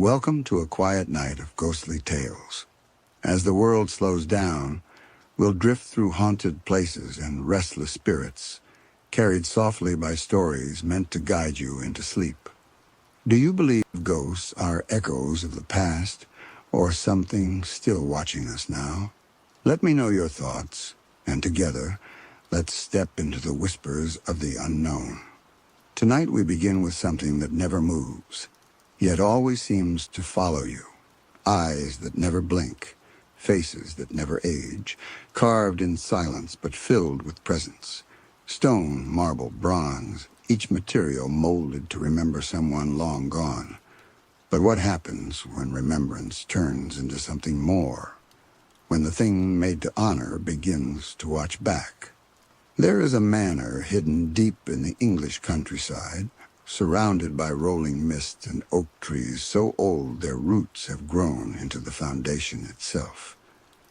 Welcome to a quiet night of ghostly tales. As the world slows down, we'll drift through haunted places and restless spirits, carried softly by stories meant to guide you into sleep. Do you believe ghosts are echoes of the past, or something still watching us now? Let me know your thoughts, and together, let's step into the whispers of the unknown. Tonight we begin with something that never moves, yet always seems to follow you. Eyes that never blink, faces that never age, carved in silence but filled with presence. Stone, marble, bronze, each material molded to remember someone long gone. But what happens when remembrance turns into something more? When the thing made to honor begins to watch back? There is a manor hidden deep in the English countryside, surrounded by rolling mist and oak trees so old their roots have grown into the foundation itself.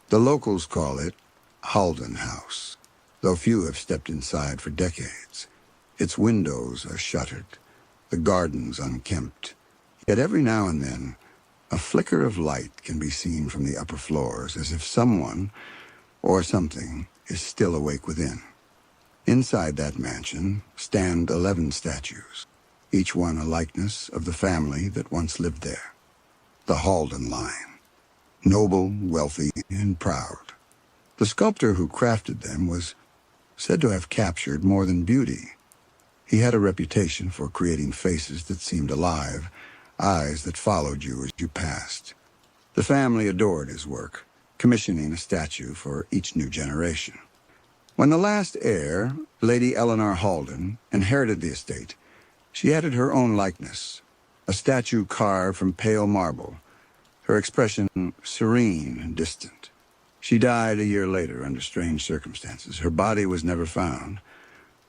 The locals call it Halden House, though few have stepped inside for decades. Its windows are shuttered, the gardens unkempt. Yet every now and then, a flicker of light can be seen from the upper floors, as if someone or something is still awake within. Inside that mansion stand 11 statues, each one a likeness of the family that once lived there. The Halden line, noble, wealthy, and proud. The sculptor who crafted them was said to have captured more than beauty. He had a reputation for creating faces that seemed alive, eyes that followed you as you passed. The family adored his work, commissioning a statue for each new generation. When the last heir, Lady Eleanor Halden, inherited the estate, she added her own likeness, a statue carved from pale marble, her expression serene and distant. She died a year later under strange circumstances. Her body was never found.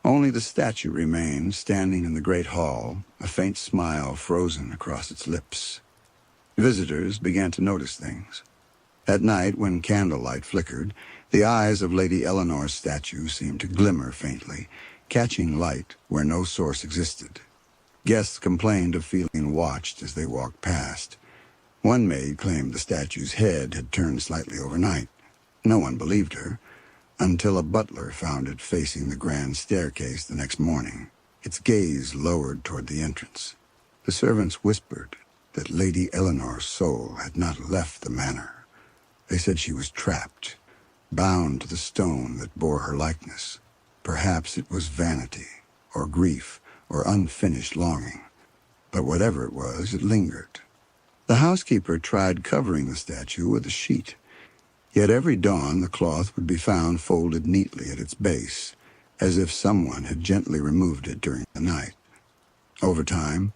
Only the statue remained standing in the great hall, a faint smile frozen across its lips. Visitors began to notice things. At night, when candlelight flickered, the eyes of Lady Eleanor's statue seemed to glimmer faintly, catching light where no source existed. Guests complained of feeling watched as they walked past. One maid claimed the statue's head had turned slightly overnight. No one believed her, until a butler found it facing the grand staircase the next morning, its gaze lowered toward the entrance. The servants whispered that Lady Eleanor's soul had not left the manor. They said she was trapped, bound to the stone that bore her likeness. Perhaps it was vanity, or grief, or unfinished longing. But whatever it was, it lingered. The housekeeper tried covering the statue with a sheet. Yet every dawn the cloth would be found folded neatly at its base, as if someone had gently removed it during the night. Over time,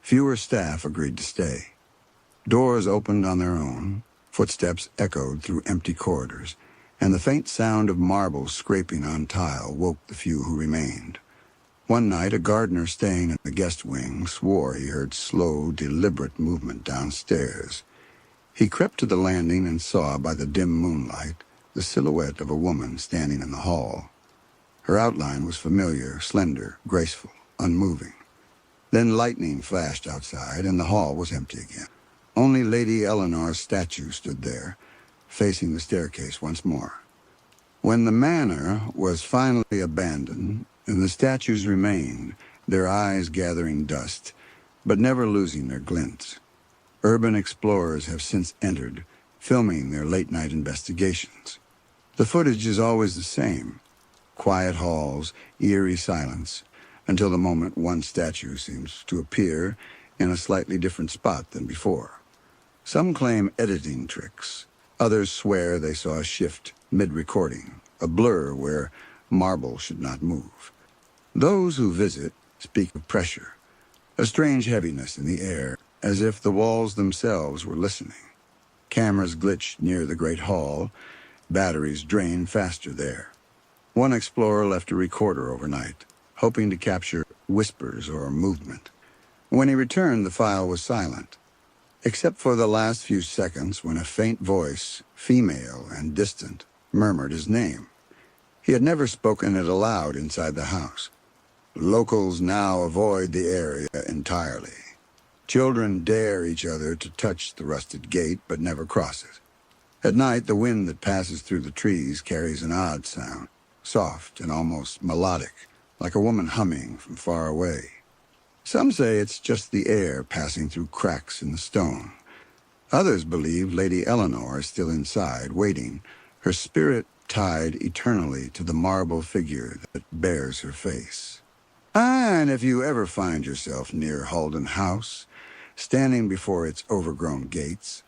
fewer staff agreed to stay. Doors opened on their own, footsteps echoed through empty corridors, and the faint sound of marble scraping on tile woke the few who remained. One night, a gardener staying in the guest wing swore he heard slow, deliberate movement downstairs. He crept to the landing and saw, by the dim moonlight, the silhouette of a woman standing in the hall. Her outline was familiar, slender, graceful, unmoving. Then lightning flashed outside, and the hall was empty again. Only Lady Eleanor's statue stood there, facing the staircase once more. When the manor was finally abandoned, and the statues remained, their eyes gathering dust, but never losing their glints. Urban explorers have since entered, filming their late-night investigations. The footage is always the same. Quiet halls, eerie silence, until the moment one statue seems to appear in a slightly different spot than before. Some claim editing tricks. Others swear they saw a shift mid-recording, a blur where marble should not move. Those who visit speak of pressure, a strange heaviness in the air, as if the walls themselves were listening. Cameras glitched near the great hall. Batteries drained faster there. One explorer left a recorder overnight, hoping to capture whispers or movement. When he returned, the file was silent, except for the last few seconds when a faint voice, female and distant, murmured his name. He had never spoken it aloud inside the house. Locals now avoid the area entirely. Children dare each other to touch the rusted gate, but never cross it. At night, the wind that passes through the trees carries an odd sound, soft and almost melodic, like a woman humming from far away. Some say it's just the air passing through cracks in the stone. Others believe Lady Eleanor is still inside, waiting, her spirit tied eternally to the marble figure that bears her face. And if you ever find yourself near Halden House, standing before its overgrown gates,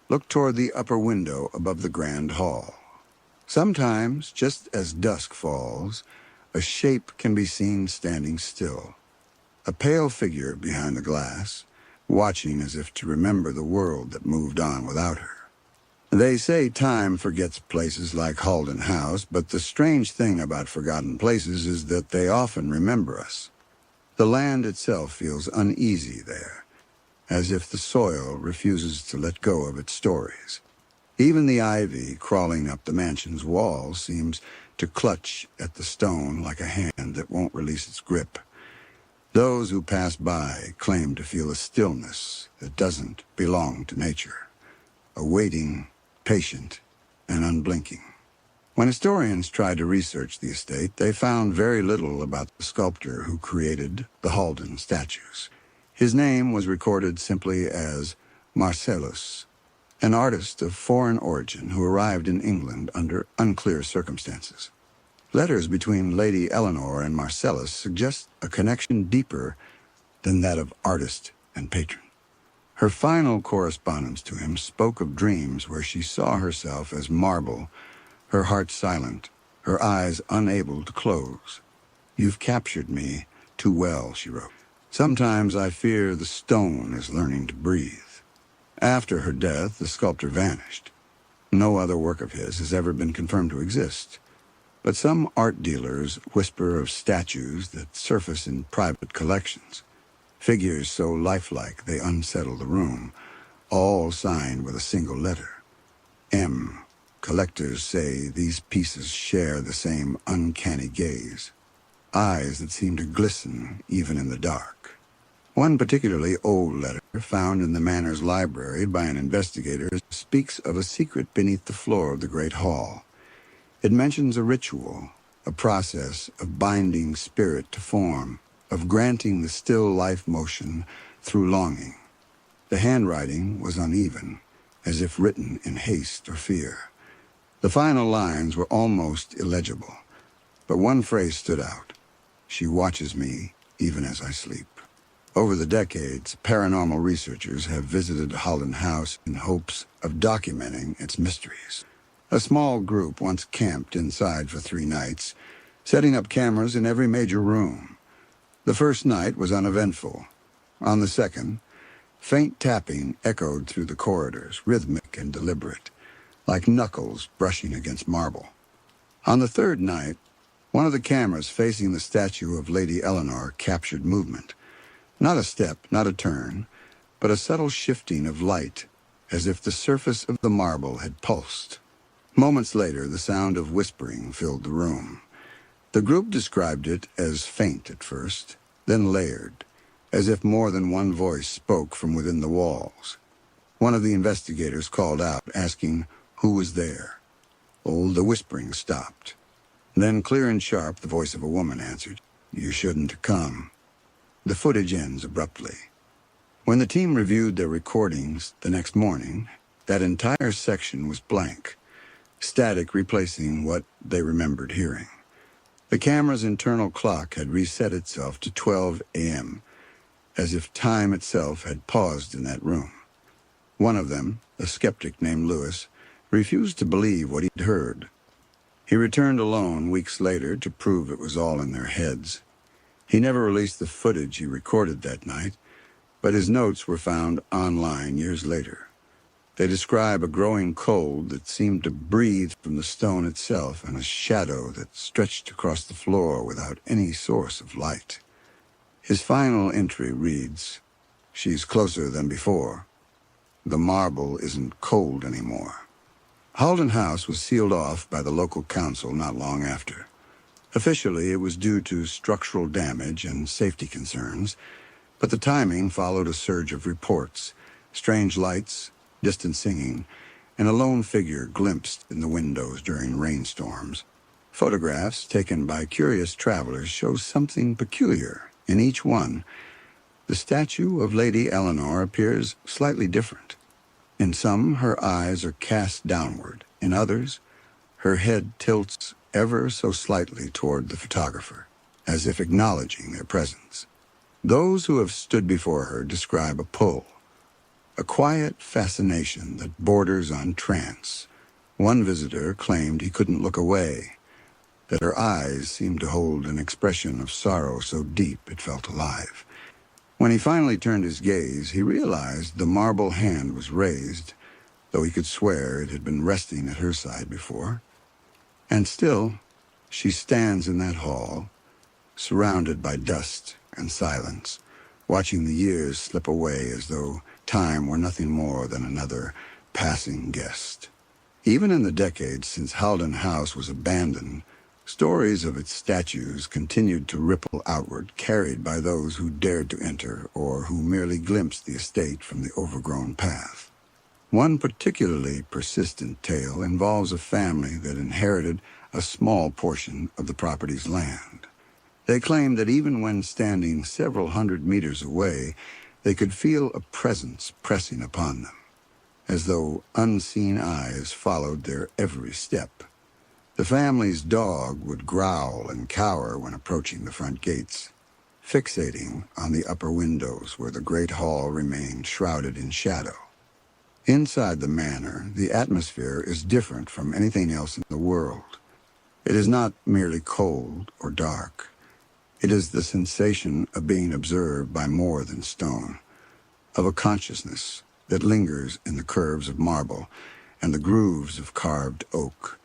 look toward the upper window above the grand hall. Sometimes, just as dusk falls, a shape can be seen standing still, a pale figure behind the glass, watching as if to remember the world that moved on without her. They say time forgets places like Halden House, but the strange thing about forgotten places is that they often remember us. The land itself feels uneasy there, as if the soil refuses to let go of its stories. Even the ivy crawling up the mansion's walls seems to clutch at the stone like a hand that won't release its grip. Those who pass by claim to feel a stillness that doesn't belong to nature, a waiting, patient, and unblinking. When historians tried to research the estate, they found very little about the sculptor who created the Halden statues. His name was recorded simply as Marcellus, an artist of foreign origin who arrived in England under unclear circumstances. Letters between Lady Eleanor and Marcellus suggest a connection deeper than that of artist and patron. Her final correspondence to him spoke of dreams where she saw herself as marble, her heart silent, her eyes unable to close. "You've captured me too well," she wrote. "Sometimes I fear the stone is learning to breathe." After her death, the sculptor vanished. No other work of his has ever been confirmed to exist. But some art dealers whisper of statues that surface in private collections, figures so lifelike they unsettle the room, all signed with a single letter, M. Collectors say these pieces share the same uncanny gaze, eyes that seem to glisten even in the dark. One particularly old letter, found in the Manor's library by an investigator, speaks of a secret beneath the floor of the great hall. It mentions a ritual, a process of binding spirit to form, of granting the still life motion through longing. The handwriting was uneven, as if written in haste or fear. The final lines were almost illegible, but one phrase stood out: "She watches me even as I sleep." Over the decades, paranormal researchers have visited Halden House in hopes of documenting its mysteries. A small group once camped inside for 3 nights, setting up cameras in every major room. The first night was uneventful. On the second, faint tapping echoed through the corridors, rhythmic and deliberate, like knuckles brushing against marble. On the third night, one of the cameras facing the statue of Lady Eleanor captured movement. Not a step, not a turn, but a subtle shifting of light, as if the surface of the marble had pulsed. Moments later, the sound of whispering filled the room. The group described it as faint at first, then layered, as if more than one voice spoke from within the walls. One of the investigators called out, asking who was there. Oh, the whispering stopped. Then, clear and sharp, the voice of a woman answered, "You shouldn't have come." The footage ends abruptly. When the team reviewed their recordings the next morning, that entire section was blank, static replacing what they remembered hearing. The camera's internal clock had reset itself to 12 a.m., as if time itself had paused in that room. One of them, a skeptic named Lewis, refused to believe what he'd heard. He returned alone weeks later to prove it was all in their heads. He never released the footage he recorded that night, but his notes were found online years later. They describe a growing cold that seemed to breathe from the stone itself and a shadow that stretched across the floor without any source of light. His final entry reads, "She's closer than before. The marble isn't cold anymore." Halden House was sealed off by the local council not long after. Officially, it was due to structural damage and safety concerns, But the timing followed a surge of reports, strange lights, distant singing, and a lone figure glimpsed in the windows during rainstorms. Photographs taken by curious travelers show something peculiar in each one. The statue of Lady Eleanor appears slightly different. In some, her eyes are cast downward. In others, her head tilts ever so slightly toward the photographer, as if acknowledging their presence. Those who have stood before her describe a pull, a quiet fascination that borders on trance. One visitor claimed he couldn't look away, that her eyes seemed to hold an expression of sorrow so deep it felt alive. When he finally turned his gaze, he realized the marble hand was raised, though he could swear it had been resting at her side before. And still, she stands in that hall, surrounded by dust and silence, watching the years slip away as though time were nothing more than another passing guest. Even in the decades since Haldon House was abandoned, stories of its statues continued to ripple outward, carried by those who dared to enter or who merely glimpsed the estate from the overgrown path. One particularly persistent tale involves a family that inherited a small portion of the property's land. They claimed that even when standing several hundred meters away, they could feel a presence pressing upon them, as though unseen eyes followed their every step. The family's dog would growl and cower when approaching the front gates, fixating on the upper windows where the great hall remained shrouded in shadow. Inside the manor, the atmosphere is different from anything else in the world. It is not merely cold or dark. It is the sensation of being observed by more than stone, of a consciousness that lingers in the curves of marble and the grooves of carved oak.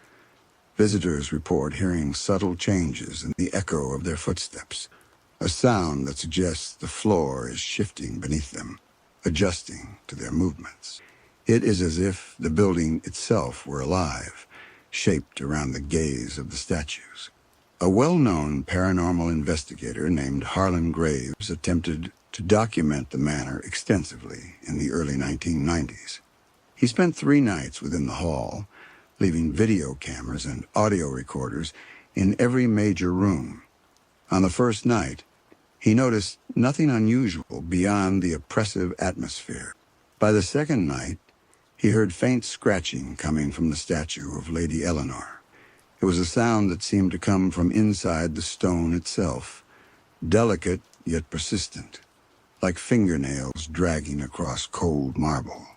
Visitors report hearing subtle changes in the echo of their footsteps, a sound that suggests the floor is shifting beneath them, adjusting to their movements. It is as if the building itself were alive, shaped around the gaze of the statues. A well-known paranormal investigator named Harlan Graves attempted to document the manor extensively in the early 1990s. He spent 3 nights within the hall, leaving video cameras and audio recorders in every major room. On the first night, he noticed nothing unusual beyond the oppressive atmosphere. By the second night, he heard faint scratching coming from the statue of Lady Eleanor. It was a sound that seemed to come from inside the stone itself, delicate yet persistent, like fingernails dragging across cold marble.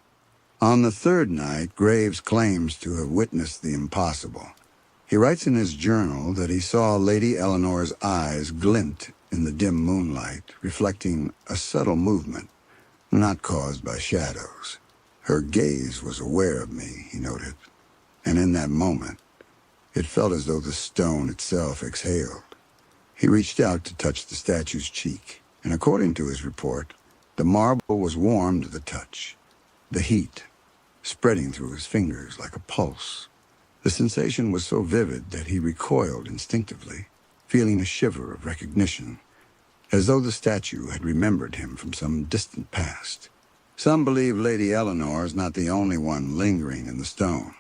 On the third night, Graves claims to have witnessed the impossible. He writes in his journal that he saw Lady Eleanor's eyes glint in the dim moonlight, reflecting a subtle movement, not caused by shadows. Her gaze was aware of me, he noted, and in that moment, it felt as though the stone itself exhaled. He reached out to touch the statue's cheek, and according to his report, the marble was warm to the touch, the heat spreading through his fingers like a pulse. The sensation was so vivid that he recoiled instinctively, feeling a shiver of recognition, as though the statue had remembered him from some distant past. Some believe Lady Eleanor is not the only one lingering in the stone.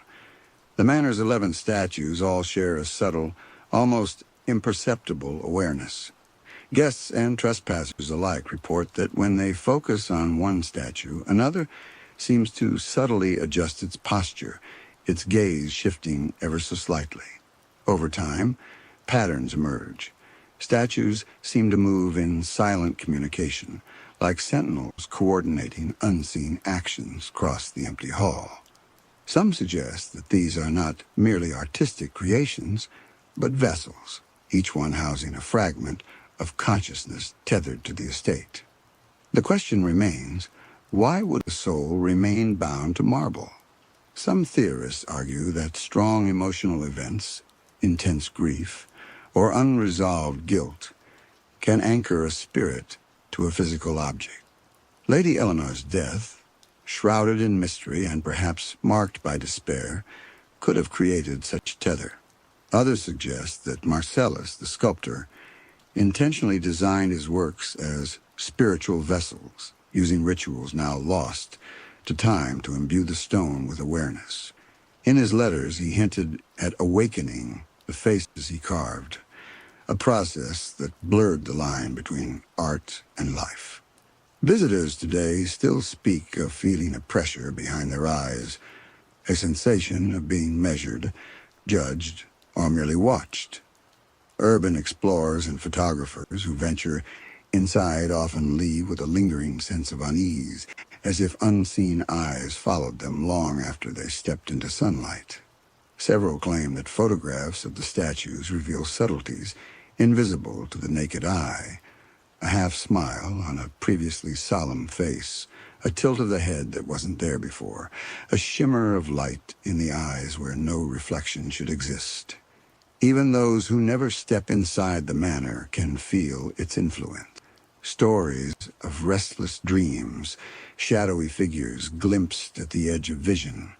The manor's 11 statues all share a subtle, almost imperceptible awareness. Guests and trespassers alike report that when they focus on one statue, another seems to subtly adjust its posture, its gaze shifting ever so slightly. Over time, patterns emerge. Statues seem to move in silent communication, like sentinels coordinating unseen actions across the empty hall. Some suggest that these are not merely artistic creations, but vessels, each one housing a fragment of consciousness tethered to the estate. The question remains, why would a soul remain bound to marble? Some theorists argue that strong emotional events, intense grief, or unresolved guilt can anchor a spirit to a physical object. Lady Eleanor's death, shrouded in mystery and perhaps marked by despair, could have created such tether. Others suggest that Marcellus, the sculptor, intentionally designed his works as spiritual vessels, using rituals now lost to time to imbue the stone with awareness. In his letters, he hinted at awakening the faces he carved, a process that blurred the line between art and life. Visitors today still speak of feeling a pressure behind their eyes, a sensation of being measured, judged, or merely watched. Urban explorers and photographers who venture inside often leave with a lingering sense of unease, as if unseen eyes followed them long after they stepped into sunlight. Several claim that photographs of the statues reveal subtleties invisible to the naked eye, a half-smile on a previously solemn face, a tilt of the head that wasn't there before, a shimmer of light in the eyes where no reflection should exist. Even those who never step inside the manor can feel its influence. Stories of restless dreams, shadowy figures glimpsed at the edge of vision,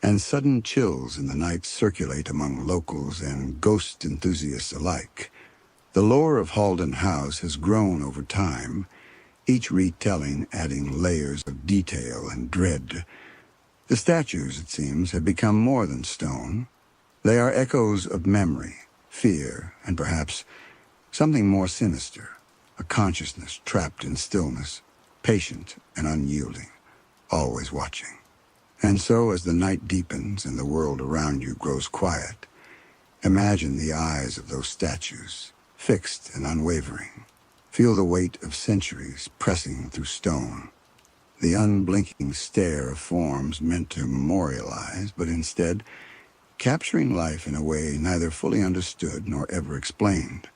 and sudden chills in the night circulate among locals and ghost enthusiasts alike. The lore of Halden House has grown over time, each retelling adding layers of detail and dread. The statues, it seems, have become more than stone. They are echoes of memory, fear, and perhaps something more sinister, a consciousness trapped in stillness, patient and unyielding, always watching. And so, as the night deepens and the world around you grows quiet, imagine the eyes of those statues, fixed and unwavering. Feel the weight of centuries pressing through stone. The unblinking stare of forms meant to memorialize, but instead capturing life in a way neither fully understood nor ever explained.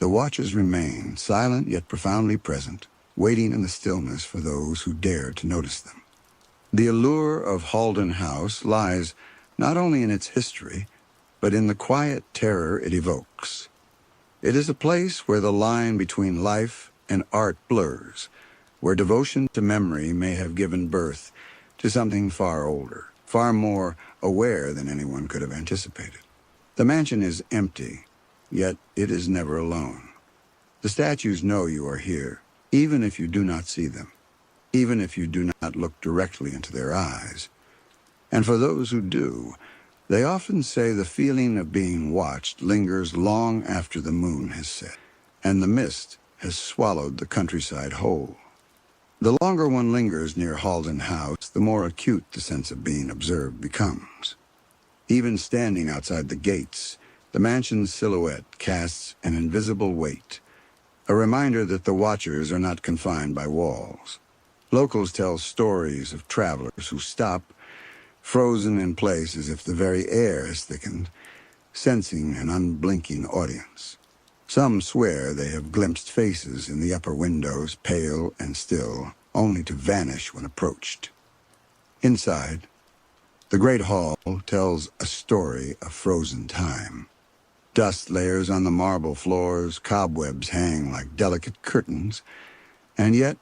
The watchers remain, silent yet profoundly present, waiting in the stillness for those who dare to notice them. The allure of Halden House lies not only in its history, but in the quiet terror it evokes. It is a place where the line between life and art blurs, where devotion to memory may have given birth to something far older, far more aware than anyone could have anticipated. The mansion is empty, yet it is never alone. The statues know you are here, even if you do not see them, even if you do not look directly into their eyes. And for those who do, they often say the feeling of being watched lingers long after the moon has set, and the mist has swallowed the countryside whole. The longer one lingers near Halden House, the more acute the sense of being observed becomes. Even standing outside the gates, the mansion's silhouette casts an invisible weight, a reminder that the watchers are not confined by walls. Locals tell stories of travelers who stop, frozen in place as if the very air has thickened, sensing an unblinking audience. Some swear they have glimpsed faces in the upper windows, pale and still, only to vanish when approached. Inside, the great hall tells a story of frozen time. Dust layers on the marble floors, cobwebs hang like delicate curtains, and yet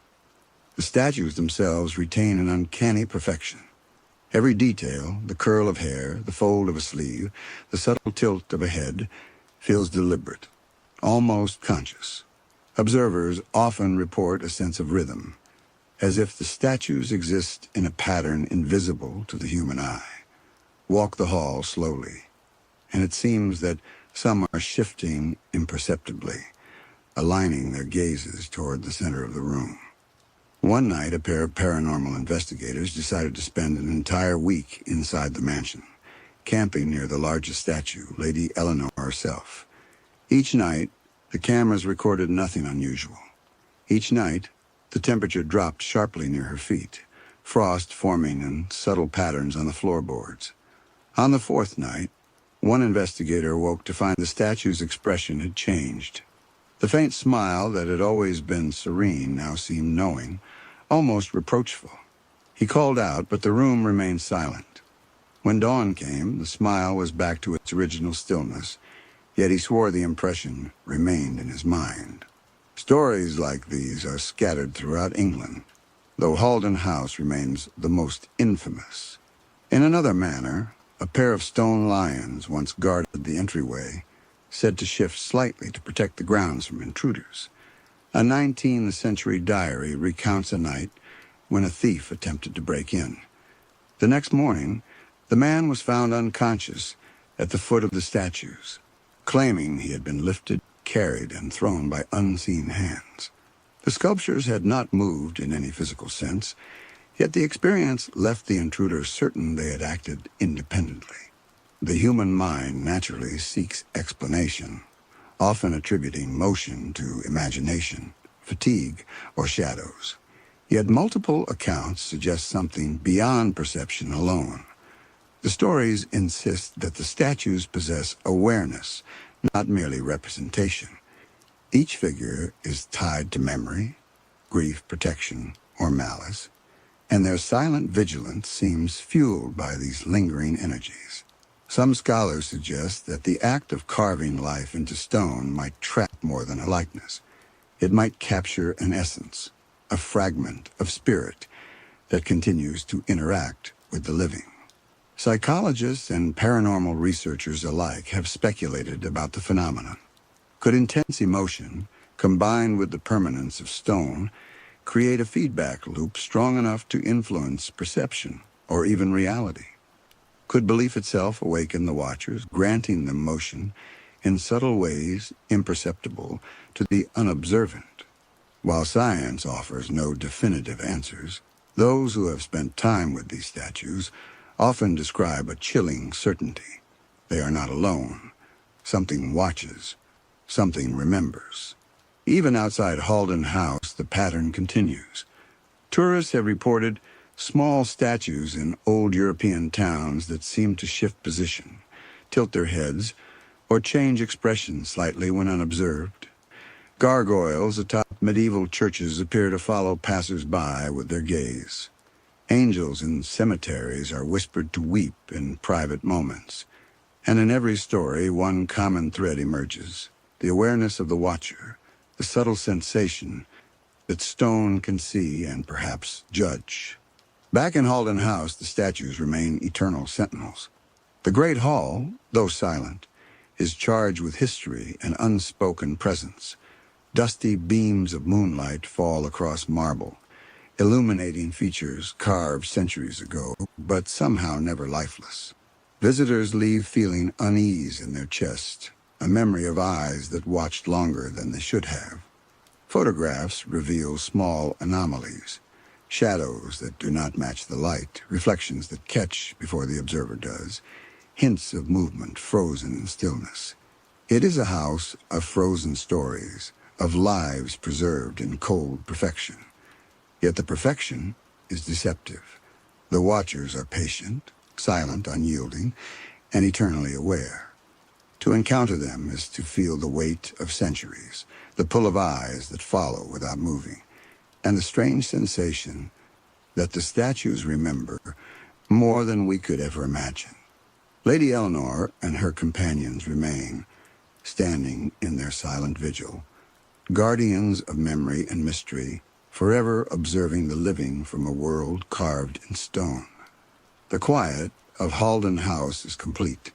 the statues themselves retain an uncanny perfection. Every detail, the curl of hair, the fold of a sleeve, the subtle tilt of a head, feels deliberate, almost conscious. Observers often report a sense of rhythm, as if the statues exist in a pattern invisible to the human eye. Walk the hall slowly, and it seems that some are shifting imperceptibly, aligning their gazes toward the center of the room. One night, a pair of paranormal investigators decided to spend an entire week inside the mansion, camping near the largest statue, Lady Eleanor herself. Each night, the cameras recorded nothing unusual. Each night, the temperature dropped sharply near her feet, frost forming in subtle patterns on the floorboards. On the fourth night, one investigator awoke to find the statue's expression had changed. The faint smile that had always been serene now seemed knowing, almost reproachful. He called out, but the room remained silent. When dawn came, the smile was back to its original stillness, yet he swore the impression remained in his mind. Stories like these are scattered throughout England, though Halden House remains the most infamous. In another manner, a pair of stone lions once guarded the entryway, said to shift slightly to protect the grounds from intruders. A 19th century diary recounts a night when a thief attempted to break in. The next morning, the man was found unconscious at the foot of the statues, claiming he had been lifted, carried, and thrown by unseen hands. The sculptures had not moved in any physical sense, yet the experience left the intruders certain they had acted independently. The human mind naturally seeks explanation, often attributing motion to imagination, fatigue, or shadows. Yet multiple accounts suggest something beyond perception alone. The stories insist that the statues possess awareness, not merely representation. Each figure is tied to memory, grief, protection, or malice, and their silent vigilance seems fueled by these lingering energies. Some scholars suggest that the act of carving life into stone might trap more than a likeness. It might capture an essence, a fragment of spirit that continues to interact with the living. Psychologists and paranormal researchers alike have speculated about the phenomenon. Could intense emotion, combined with the permanence of stone, create a feedback loop strong enough to influence perception or even reality? Could belief itself awaken the watchers, granting them motion in subtle ways imperceptible to the unobservant? While science offers no definitive answers, those who have spent time with these statues often describe a chilling certainty. They are not alone. Something watches. Something remembers. Even outside Halden House, the pattern continues. Tourists have reported small statues in old European towns that seem to shift position, tilt their heads, or change expression slightly when unobserved. Gargoyles atop medieval churches appear to follow passers-by with their gaze. Angels in cemeteries are whispered to weep in private moments. And in every story, one common thread emerges: the awareness of the watcher, the subtle sensation that stone can see and perhaps judge. Back in Halden House, the statues remain eternal sentinels. The Great Hall, though silent, is charged with history and unspoken presence. Dusty beams of moonlight fall across marble, illuminating features carved centuries ago, but somehow never lifeless. Visitors leave feeling unease in their chest, a memory of eyes that watched longer than they should have. Photographs reveal small anomalies, shadows that do not match the light, reflections that catch before the observer does, hints of movement frozen in stillness. It is a house of frozen stories, of lives preserved in cold perfection. Yet the perfection is deceptive. The watchers are patient, silent, unyielding, and eternally aware. To encounter them is to feel the weight of centuries, the pull of eyes that follow without moving, and the strange sensation that the statues remember more than we could ever imagine. Lady Eleanor and her companions remain, standing in their silent vigil, guardians of memory and mystery, forever observing the living from a world carved in stone. The quiet of Halden House is complete,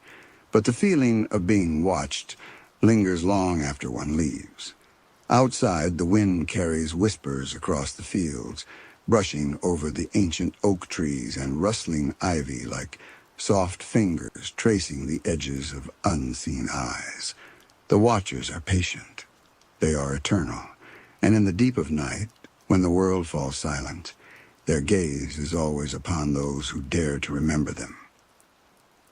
but the feeling of being watched lingers long after one leaves. Outside, the wind carries whispers across the fields, brushing over the ancient oak trees and rustling ivy like soft fingers tracing the edges of unseen eyes. The watchers are patient. They are eternal, and in the deep of night, when the world falls silent, their gaze is always upon those who dare to remember them.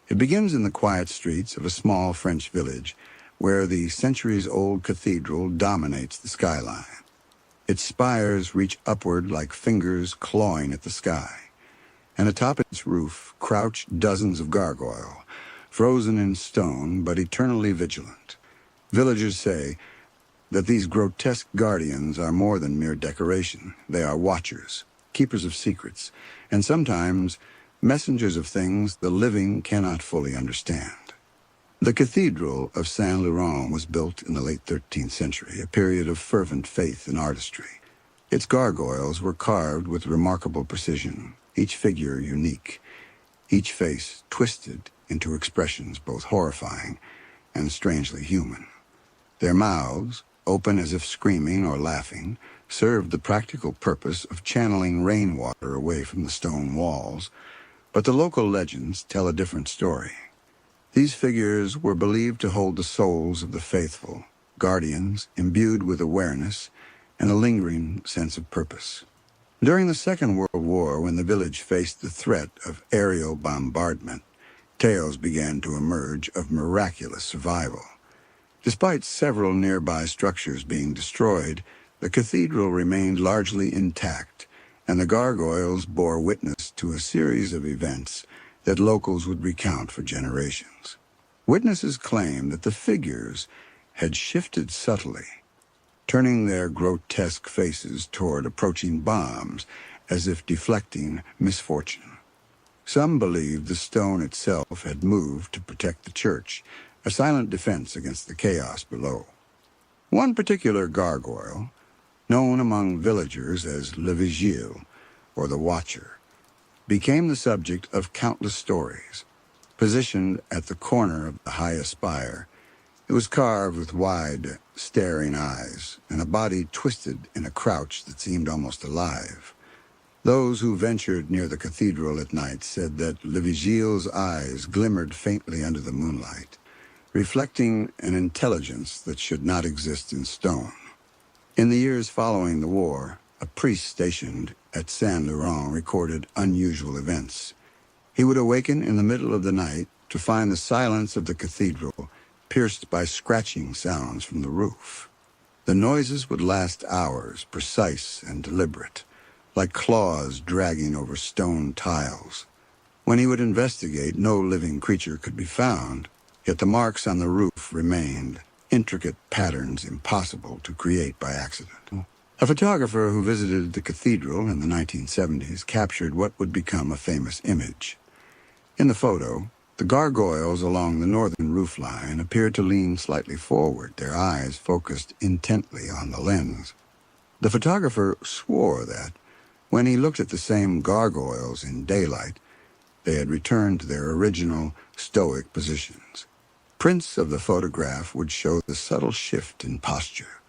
It begins in the quiet streets of a small French village where the centuries-old cathedral dominates the skyline. Its spires reach upward like fingers clawing at the sky, and atop its roof crouch dozens of gargoyles, frozen in stone but eternally vigilant. Villagers say that these grotesque guardians are more than mere decoration. They are watchers, keepers of secrets, and sometimes messengers of things the living cannot fully understand. The Cathedral of Saint Luron was built in the late 13th century, a period of fervent faith and artistry. Its gargoyles were carved with remarkable precision, each figure unique, each face twisted into expressions both horrifying and strangely human. Their mouths, open as if screaming or laughing, served the practical purpose of channeling rainwater away from the stone walls, but the local legends tell a different story. These figures were believed to hold the souls of the faithful, guardians imbued with awareness and a lingering sense of purpose. During the Second World War, when the village faced the threat of aerial bombardment, tales began to emerge of miraculous survival. Despite several nearby structures being destroyed, the cathedral remained largely intact, and the gargoyles bore witness to a series of events that locals would recount for generations. Witnesses claimed that the figures had shifted subtly, turning their grotesque faces toward approaching bombs as if deflecting misfortune. Some believed the stone itself had moved to protect the church, a silent defense against the chaos below. One particular gargoyle, known among villagers as Le Vigile, or the Watcher, became the subject of countless stories. Positioned at the corner of the highest spire, it was carved with wide, staring eyes and a body twisted in a crouch that seemed almost alive. Those who ventured near the cathedral at night said that Le Vigile's eyes glimmered faintly under the moonlight, reflecting an intelligence that should not exist in stone. In the years following the war, a priest stationed at Saint Luron recorded unusual events. He would awaken in the middle of the night to find the silence of the cathedral pierced by scratching sounds from the roof. The noises would last hours, precise and deliberate, like claws dragging over stone tiles. When he would investigate, no living creature could be found, yet the marks on the roof remained, intricate patterns impossible to create by accident. A photographer who visited the cathedral in the 1970s captured what would become a famous image. In the photo, the gargoyles along the northern roofline appeared to lean slightly forward, their eyes focused intently on the lens. The photographer swore that, when he looked at the same gargoyles in daylight, they had returned to their original stoic positions. Prints of the photograph would show the subtle shift in posture,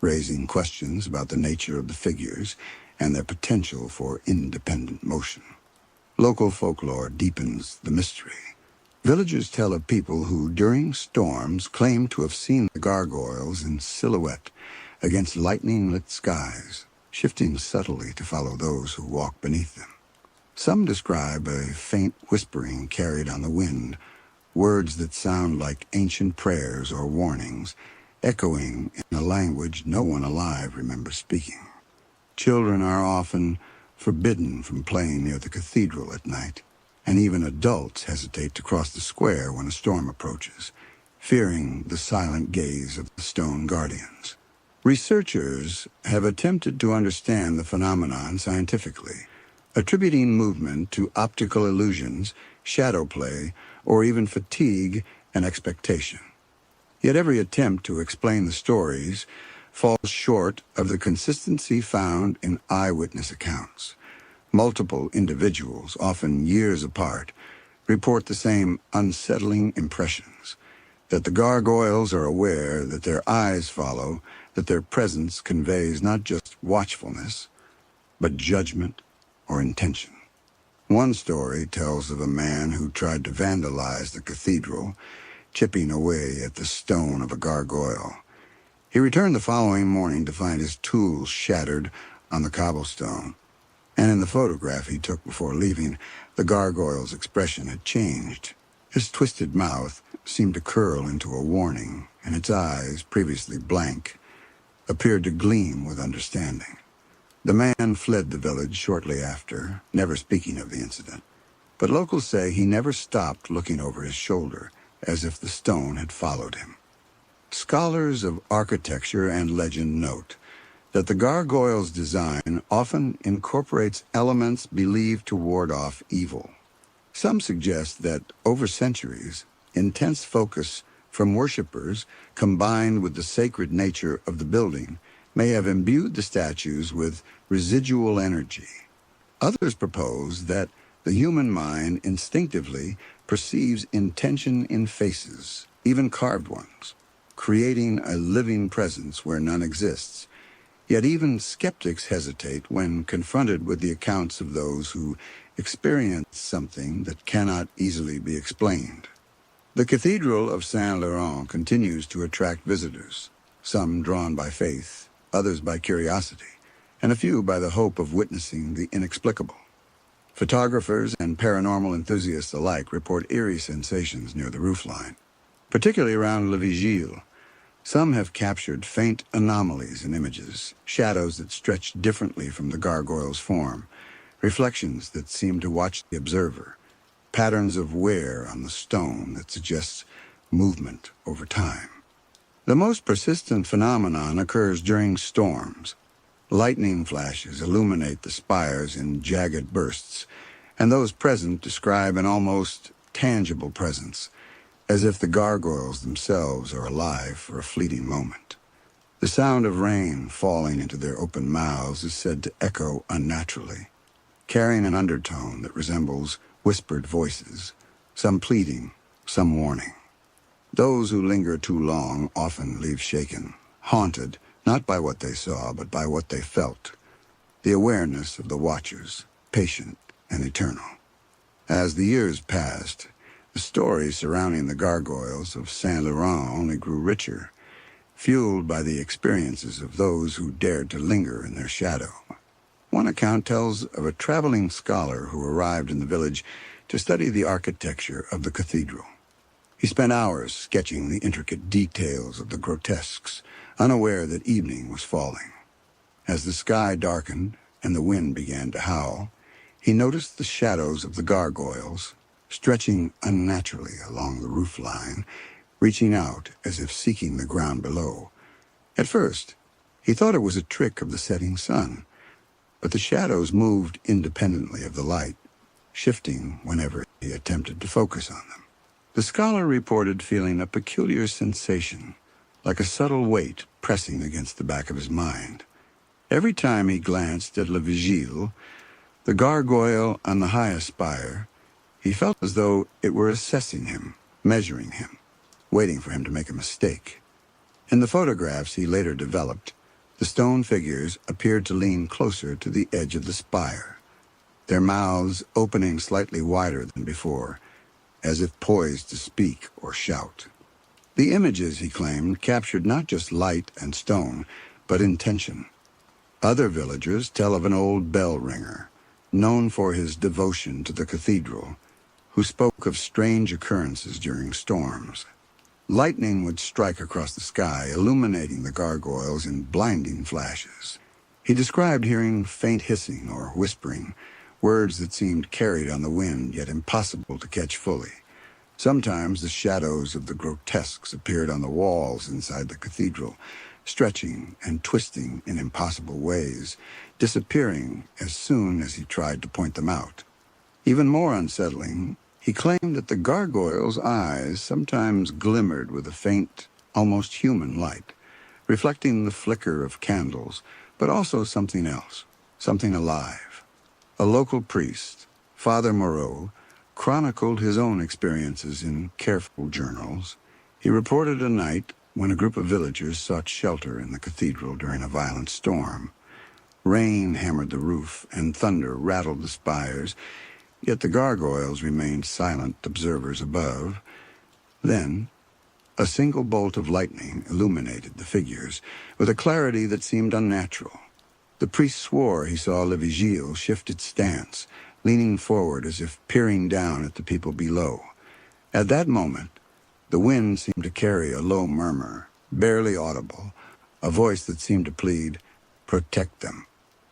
raising questions about the nature of the figures and their potential for independent motion. Local folklore deepens the mystery. Villagers tell of people who, during storms, claim to have seen the gargoyles in silhouette against lightning-lit skies, shifting subtly to follow those who walk beneath them. Some describe a faint whispering carried on the wind, words that sound like ancient prayers or warnings, echoing in a language no one alive remembers speaking. Children are often forbidden from playing near the cathedral at night, and even adults hesitate to cross the square when a storm approaches, fearing the silent gaze of the stone guardians. Researchers have attempted to understand the phenomenon scientifically, attributing movement to optical illusions, shadow play, or even fatigue and expectation. Yet every attempt to explain the stories falls short of the consistency found in eyewitness accounts. Multiple individuals, often years apart, report the same unsettling impressions, that the gargoyles are aware, that their eyes follow, that their presence conveys not just watchfulness, but judgment or intention. One story tells of a man who tried to vandalize the cathedral, chipping away at the stone of a gargoyle. He returned the following morning to find his tools shattered on the cobblestone, and in the photograph he took before leaving, the gargoyle's expression had changed. His twisted mouth seemed to curl into a warning, and its eyes, previously blank, appeared to gleam with understanding. The man fled the village shortly after, never speaking of the incident, but locals say he never stopped looking over his shoulder, as if the stone had followed him. Scholars of architecture and legend note that the gargoyle's design often incorporates elements believed to ward off evil. Some suggest that, over centuries, intense focus from worshippers, combined with the sacred nature of the building, may have imbued the statues with residual energy. Others propose that the human mind instinctively perceives intention in faces, even carved ones. creating a living presence where none exists. Yet even skeptics hesitate when confronted with the accounts of those who experience something that cannot easily be explained. The Cathedral of Saint Luron continues to attract visitors, some drawn by faith, others by curiosity, and a few by the hope of witnessing the inexplicable. Photographers and paranormal enthusiasts alike report eerie sensations near the roofline, particularly around Le Vigile. Some have captured faint anomalies in images, shadows that stretch differently from the gargoyle's form, reflections that seem to watch the observer, patterns of wear on the stone that suggests movement over time. The most persistent phenomenon occurs during storms. Lightning flashes illuminate the spires in jagged bursts, and those present describe an almost tangible presence, as if the gargoyles themselves are alive for a fleeting moment. The sound of rain falling into their open mouths is said to echo unnaturally, carrying an undertone that resembles whispered voices, some pleading, some warning. Those who linger too long often leave shaken, haunted, not by what they saw, but by what they felt, the awareness of the watchers, patient and eternal. As the years passed, the stories surrounding the gargoyles of Saint Laurent only grew richer, fueled by the experiences of those who dared to linger in their shadow. One account tells of a traveling scholar who arrived in the village to study the architecture of the cathedral. He spent hours sketching the intricate details of the grotesques, unaware that evening was falling. As the sky darkened and the wind began to howl, he noticed the shadows of the gargoyles, stretching unnaturally along the roof line, reaching out as if seeking the ground below. At first, he thought it was a trick of the setting sun, but the shadows moved independently of the light, shifting whenever he attempted to focus on them. The scholar reported feeling a peculiar sensation, like a subtle weight pressing against the back of his mind. Every time he glanced at Le Vigile, the gargoyle on the highest spire, he felt as though it were assessing him, measuring him, waiting for him to make a mistake. In the photographs he later developed, the stone figures appeared to lean closer to the edge of the spire, their mouths opening slightly wider than before, as if poised to speak or shout. The images, he claimed, captured not just light and stone, but intention. Other villagers tell of an old bell ringer, known for his devotion to the cathedral, who spoke of strange occurrences during storms. Lightning would strike across the sky, illuminating the gargoyles in blinding flashes. He described hearing faint hissing or whispering, words that seemed carried on the wind, yet impossible to catch fully. Sometimes the shadows of the grotesques appeared on the walls inside the cathedral, stretching and twisting in impossible ways, disappearing as soon as he tried to point them out. Even more unsettling, he claimed that the gargoyles' eyes sometimes glimmered with a faint, almost human light, reflecting the flicker of candles, but also something else, something alive. A local priest, Father Moreau, chronicled his own experiences in careful journals. He reported a night when a group of villagers sought shelter in the cathedral during a violent storm. Rain hammered the roof and thunder rattled the spires, yet the gargoyles remained silent observers above. Then, a single bolt of lightning illuminated the figures with a clarity that seemed unnatural. The priest swore he saw Le Vigile shift its stance, leaning forward as if peering down at the people below. At that moment, the wind seemed to carry a low murmur, barely audible, a voice that seemed to plead, "Protect them.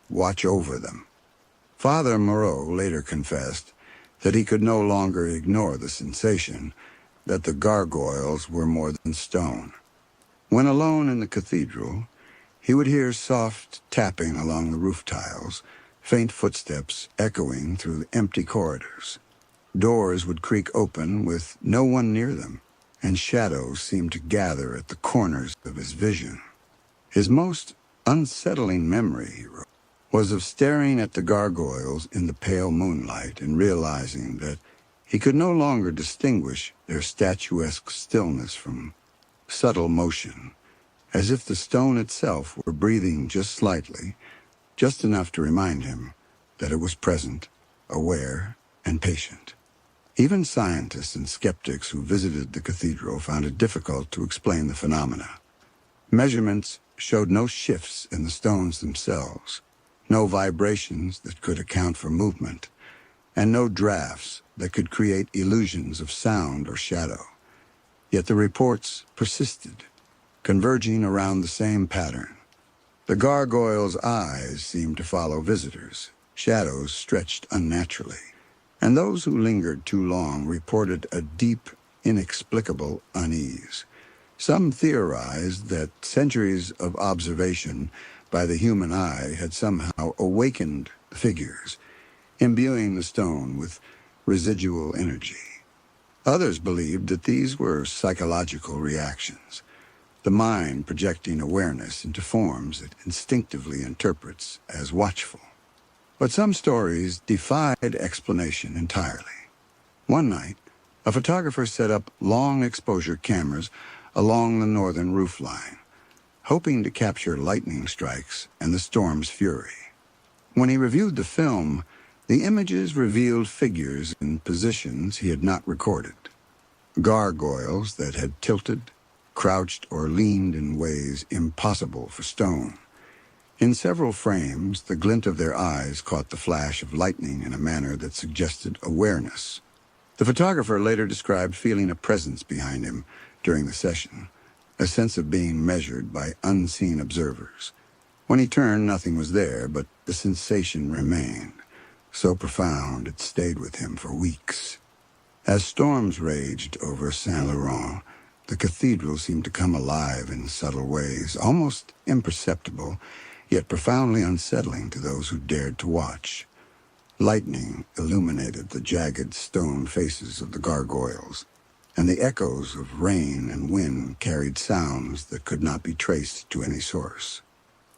Watch over them." Father Moreau later confessed that he could no longer ignore the sensation, that the gargoyles were more than stone. When alone in the cathedral, he would hear soft tapping along the roof tiles, faint footsteps echoing through the empty corridors. Doors would creak open with no one near them, and shadows seemed to gather at the corners of his vision. His most unsettling memory, he wrote, was of staring at the gargoyles in the pale moonlight and realizing that he could no longer distinguish their statuesque stillness from subtle motion, as if the stone itself were breathing just slightly, just enough to remind him that it was present, aware, and patient. Even scientists and skeptics who visited the cathedral found it difficult to explain the phenomena. Measurements showed no shifts in the stones themselves, no vibrations that could account for movement, and no drafts that could create illusions of sound or shadow. Yet the reports persisted, converging around the same pattern. The gargoyles' eyes seemed to follow visitors, shadows stretched unnaturally, and those who lingered too long reported a deep, inexplicable unease. Some theorized that centuries of observation by the human eye had somehow awakened the figures, imbuing the stone with residual energy. Others believed that these were psychological reactions, the mind projecting awareness into forms it instinctively interprets as watchful. But some stories defied explanation entirely. One night, a photographer set up long-exposure cameras along the northern roofline, hoping to capture lightning strikes and the storm's fury. When he reviewed the film, the images revealed figures in positions he had not recorded. Gargoyles that had tilted, crouched, or leaned in ways impossible for stone. In several frames, the glint of their eyes caught the flash of lightning in a manner that suggested awareness. The photographer later described feeling a presence behind him during the session, a sense of being measured by unseen observers. When he turned, nothing was there, but the sensation remained, so profound it stayed with him for weeks. As storms raged over Saint Luron, the cathedral seemed to come alive in subtle ways, almost imperceptible, yet profoundly unsettling to those who dared to watch. Lightning illuminated the jagged stone faces of the gargoyles, and the echoes of rain and wind carried sounds that could not be traced to any source.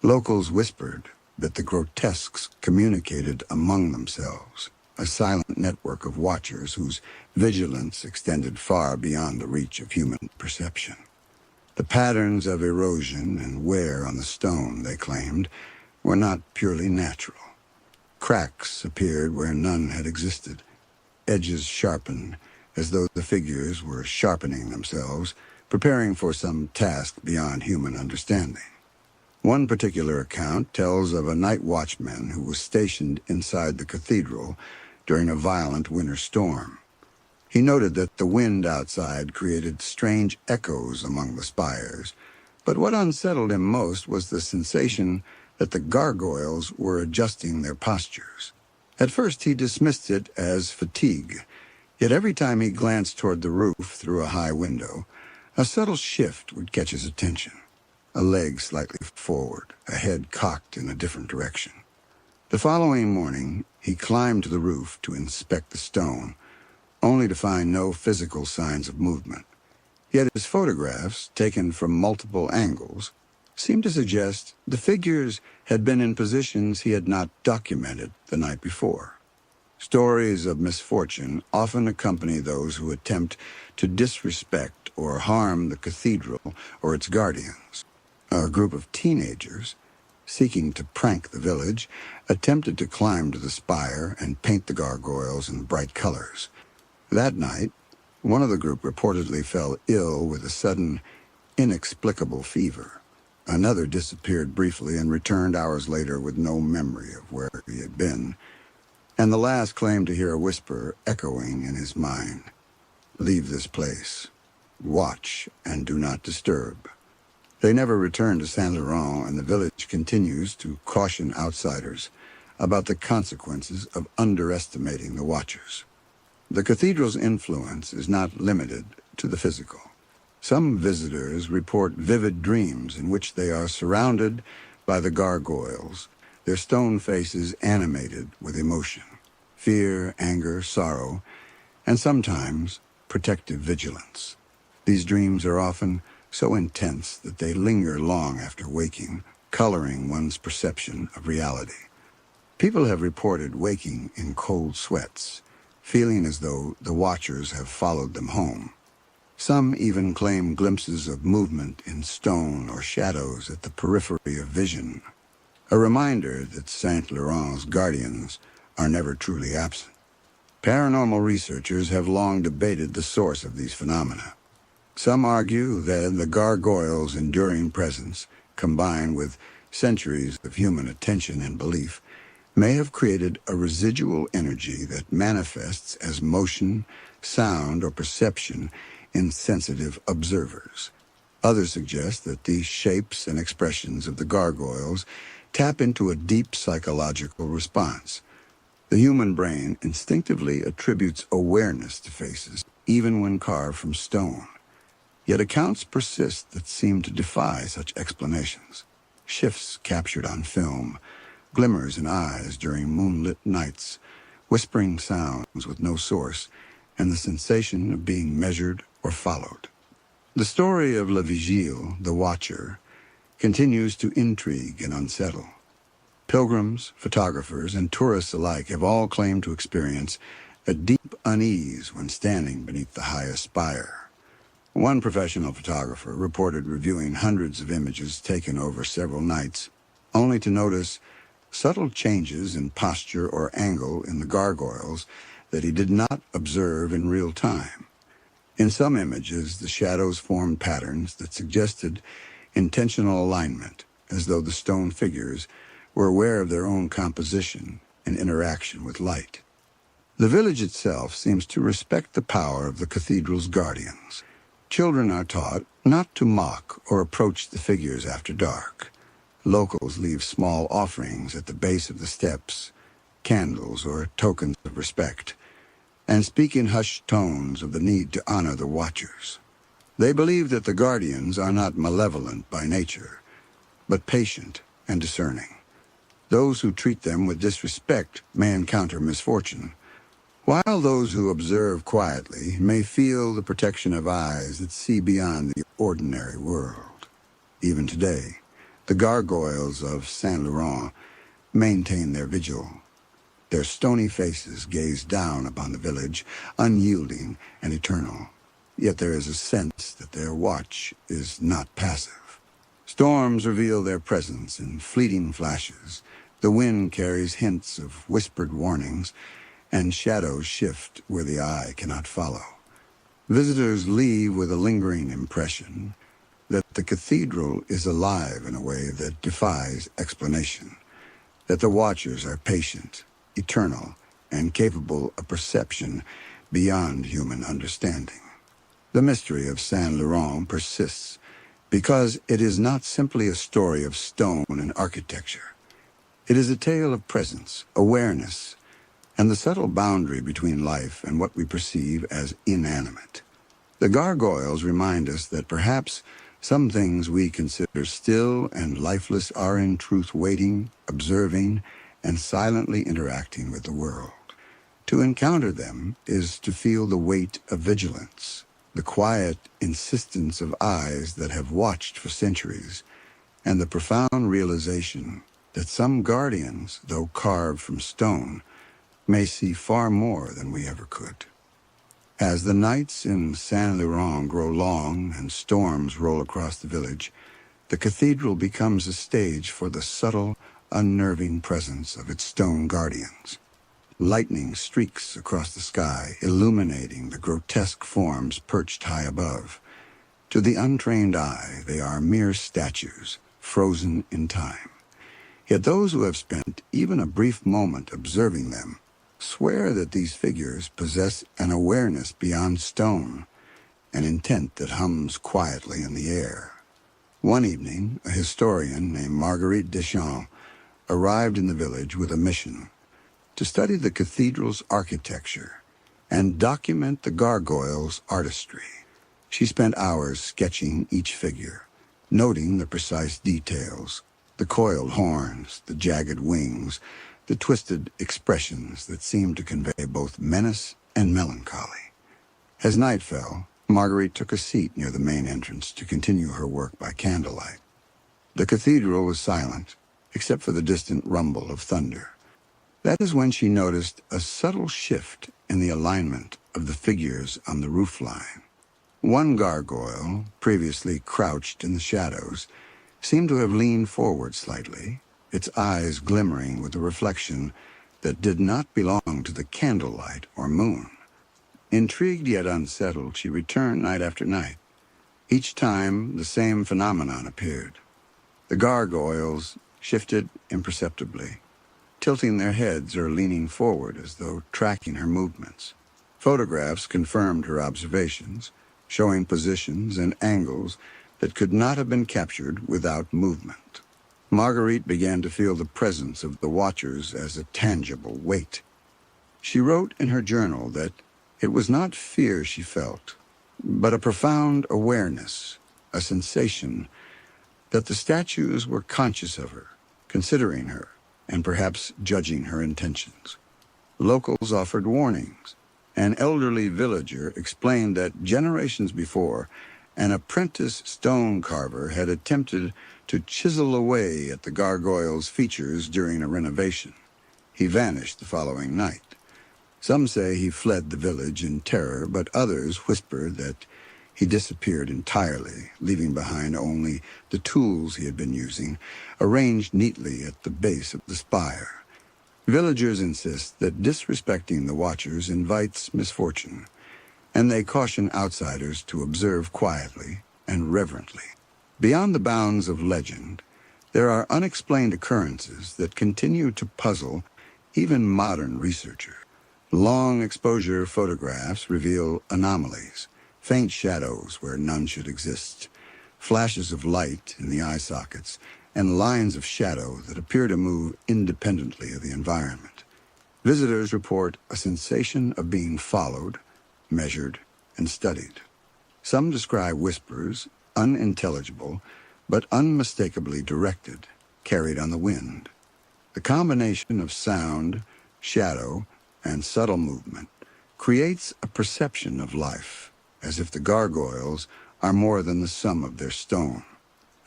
Locals whispered that the grotesques communicated among themselves, a silent network of watchers whose vigilance extended far beyond the reach of human perception. The patterns of erosion and wear on the stone, they claimed, were not purely natural. Cracks appeared where none had existed, edges sharpened, as though the figures were sharpening themselves, preparing for some task beyond human understanding. One particular account tells of a night watchman who was stationed inside the cathedral during a violent winter storm. He noted that the wind outside created strange echoes among the spires, but what unsettled him most was the sensation that the gargoyles were adjusting their postures. At first he dismissed it as fatigue, yet every time he glanced toward the roof through a high window, a subtle shift would catch his attention. A leg slightly forward, a head cocked in a different direction. The following morning, he climbed to the roof to inspect the stone, only to find no physical signs of movement. Yet his photographs, taken from multiple angles, seemed to suggest the figures had been in positions he had not documented the night before. Stories of misfortune often accompany those who attempt to disrespect or harm the cathedral or its guardians. A group of teenagers, seeking to prank the village, attempted to climb to the spire and paint the gargoyles in bright colors. That night, one of the group reportedly fell ill with a sudden, inexplicable fever. Another disappeared briefly and returned hours later with no memory of where he had been. And the last claimed to hear a whisper echoing in his mind. "Leave this place. Watch and do not disturb." They never returned to Saint Laurent, and the village continues to caution outsiders about the consequences of underestimating the watchers. The cathedral's influence is not limited to the physical. Some visitors report vivid dreams in which they are surrounded by the gargoyles, their stone faces animated with emotion, fear, anger, sorrow, and sometimes protective vigilance. These dreams are often so intense that they linger long after waking, coloring one's perception of reality. People have reported waking in cold sweats, feeling as though the watchers have followed them home. Some even claim glimpses of movement in stone or shadows at the periphery of vision, a reminder that Saint Laurent's guardians are never truly absent. Paranormal researchers have long debated the source of these phenomena. Some argue that the gargoyles' enduring presence, combined with centuries of human attention and belief, may have created a residual energy that manifests as motion, sound, or perception in sensitive observers. Others suggest that these shapes and expressions of the gargoyles tap into a deep psychological response. The human brain instinctively attributes awareness to faces, even when carved from stone. Yet accounts persist that seem to defy such explanations. Shifts captured on film, glimmers in eyes during moonlit nights, whispering sounds with no source, and the sensation of being measured or followed. The story of Le Vigile, the Watcher, continues to intrigue and unsettle. Pilgrims, photographers, and tourists alike have all claimed to experience a deep unease when standing beneath the highest spire. One professional photographer reported reviewing hundreds of images taken over several nights, only to notice subtle changes in posture or angle in the gargoyles that he did not observe in real time. In some images, the shadows formed patterns that suggested intentional alignment, as though the stone figures were aware of their own composition and interaction with light. The village itself seems to respect the power of the cathedral's guardians. Children are taught not to mock or approach the figures after dark. Locals leave small offerings at the base of the steps, candles or tokens of respect, and speak in hushed tones of the need to honor the watchers. They believe that the guardians are not malevolent by nature, but patient and discerning. Those who treat them with disrespect may encounter misfortune, while those who observe quietly may feel the protection of eyes that see beyond the ordinary world. Even today, the gargoyles of Saint Laurent maintain their vigil. Their stony faces gaze down upon the village, unyielding and eternal. Yet there is a sense that their watch is not passive. Storms reveal their presence in fleeting flashes. The wind carries hints of whispered warnings, and shadows shift where the eye cannot follow. Visitors leave with a lingering impression that the cathedral is alive in a way that defies explanation, that the watchers are patient, eternal, and capable of perception beyond human understanding. The mystery of Saint Laurent persists because it is not simply a story of stone and architecture. It is a tale of presence, awareness, and the subtle boundary between life and what we perceive as inanimate. The gargoyles remind us that perhaps some things we consider still and lifeless are in truth waiting, observing, and silently interacting with the world. To encounter them is to feel the weight of vigilance, the quiet insistence of eyes that have watched for centuries, and the profound realization that some guardians, though carved from stone, may see far more than we ever could. As the nights in Saint Laurent grow long and storms roll across the village, the cathedral becomes a stage for the subtle, unnerving presence of its stone guardians. Lightning streaks across the sky, illuminating the grotesque forms perched high above. To the untrained eye, they are mere statues, frozen in time. Yet those who have spent even a brief moment observing them swear that these figures possess an awareness beyond stone, an intent that hums quietly in the air. One evening, a historian named Marguerite Deschamps arrived in the village with a mission: to study the cathedral's architecture and document the gargoyles' artistry. She spent hours sketching each figure, noting the precise details, the coiled horns, the jagged wings, the twisted expressions that seemed to convey both menace and melancholy. As night fell, Marguerite took a seat near the main entrance to continue her work by candlelight. The cathedral was silent, except for the distant rumble of thunder. That is when she noticed a subtle shift in the alignment of the figures on the roofline. One gargoyle, previously crouched in the shadows, seemed to have leaned forward slightly, its eyes glimmering with a reflection that did not belong to the candlelight or moon. Intrigued yet unsettled, she returned night after night. Each time, the same phenomenon appeared. The gargoyles shifted imperceptibly, tilting their heads or leaning forward as though tracking her movements. Photographs confirmed her observations, showing positions and angles that could not have been captured without movement. Marguerite began to feel the presence of the watchers as a tangible weight. She wrote in her journal that it was not fear she felt, but a profound awareness, a sensation that the statues were conscious of her, considering her, and perhaps judging her intentions. Locals offered warnings. An elderly villager explained that generations before, an apprentice stone carver had attempted to chisel away at the gargoyle's features during a renovation. He vanished the following night. Some say he fled the village in terror, but others whisper that he disappeared entirely, leaving behind only the tools he had been using, arranged neatly at the base of the spire. Villagers insist that disrespecting the watchers invites misfortune, and they caution outsiders to observe quietly and reverently. Beyond the bounds of legend, there are unexplained occurrences that continue to puzzle even modern researchers. Long exposure photographs reveal anomalies, faint shadows where none should exist, flashes of light in the eye sockets, and lines of shadow that appear to move independently of the environment. Visitors report a sensation of being followed, measured, and studied. Some describe whispers, unintelligible, but unmistakably directed, carried on the wind. The combination of sound, shadow, and subtle movement creates a perception of life, as if the gargoyles are more than the sum of their stone.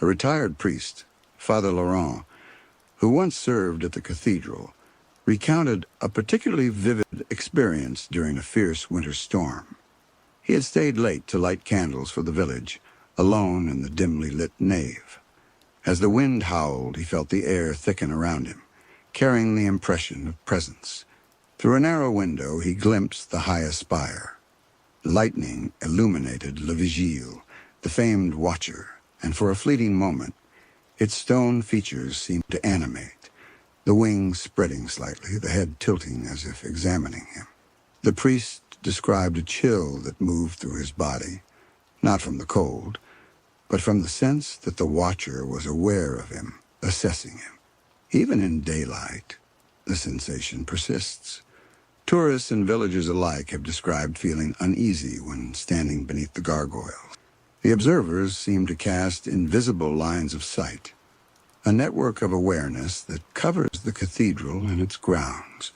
A retired priest, Father Luron, who once served at the cathedral, recounted a particularly vivid experience during a fierce winter storm. He had stayed late to light candles for the village, alone in the dimly lit nave. As the wind howled, he felt the air thicken around him, carrying the impression of presence. Through a narrow window, he glimpsed the highest spire. Lightning illuminated Le Vigile, the famed watcher, and for a fleeting moment, its stone features seemed to animate, the wings spreading slightly, the head tilting as if examining him. The priest described a chill that moved through his body, not from the cold, but from the sense that the watcher was aware of him, assessing him. Even in daylight, the sensation persists. Tourists and villagers alike have described feeling uneasy when standing beneath the gargoyles. The observers seem to cast invisible lines of sight, a network of awareness that covers the cathedral and its grounds.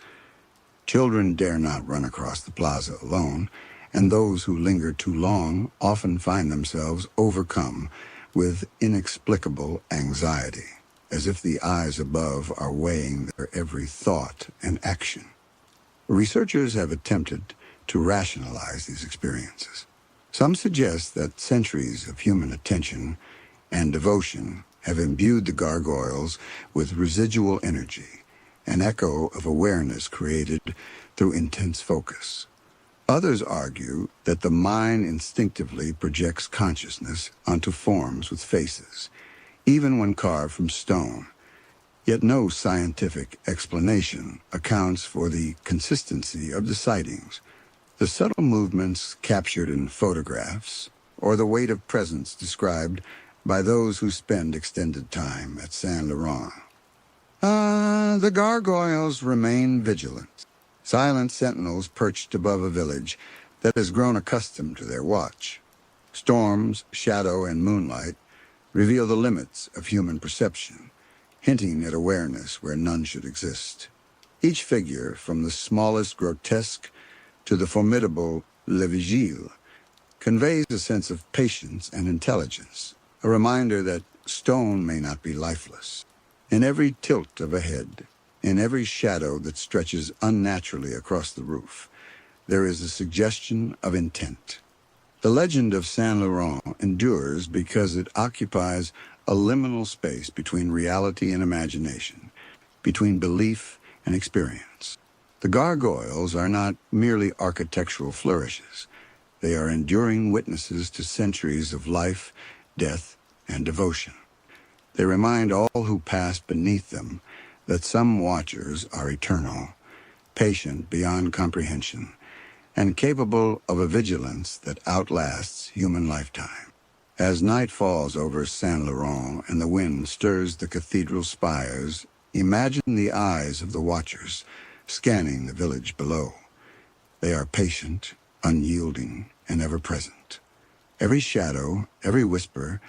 Children dare not run across the plaza alone, and those who linger too long often find themselves overcome with inexplicable anxiety, as if the eyes above are weighing their every thought and action. Researchers have attempted to rationalize these experiences. Some suggest that centuries of human attention and devotion have imbued the gargoyles with residual energy, an echo of awareness created through intense focus. Others argue that the mind instinctively projects consciousness onto forms with faces, even when carved from stone. Yet no scientific explanation accounts for the consistency of the sightings, the subtle movements captured in photographs, or the weight of presence described by those who spend extended time at Saint Luron. The gargoyles remain vigilant, silent sentinels perched above a village that has grown accustomed to their watch. Storms, shadow, and moonlight reveal the limits of human perception, hinting at awareness where none should exist. Each figure, from the smallest grotesque to the formidable Le Vigile, conveys a sense of patience and intelligence, a reminder that stone may not be lifeless. In every tilt of a head, in every shadow that stretches unnaturally across the roof, there is a suggestion of intent. The legend of Saint Luron endures because it occupies a liminal space between reality and imagination, between belief and experience. The gargoyles are not merely architectural flourishes. They are enduring witnesses to centuries of life, death, and devotion. They remind all who pass beneath them that some watchers are eternal, patient beyond comprehension, and capable of a vigilance that outlasts human lifetime. As night falls over Saint Laurent and the wind stirs the cathedral spires, imagine the eyes of the watchers scanning the village below. They are patient, unyielding, and ever-present. Every shadow, every whisper,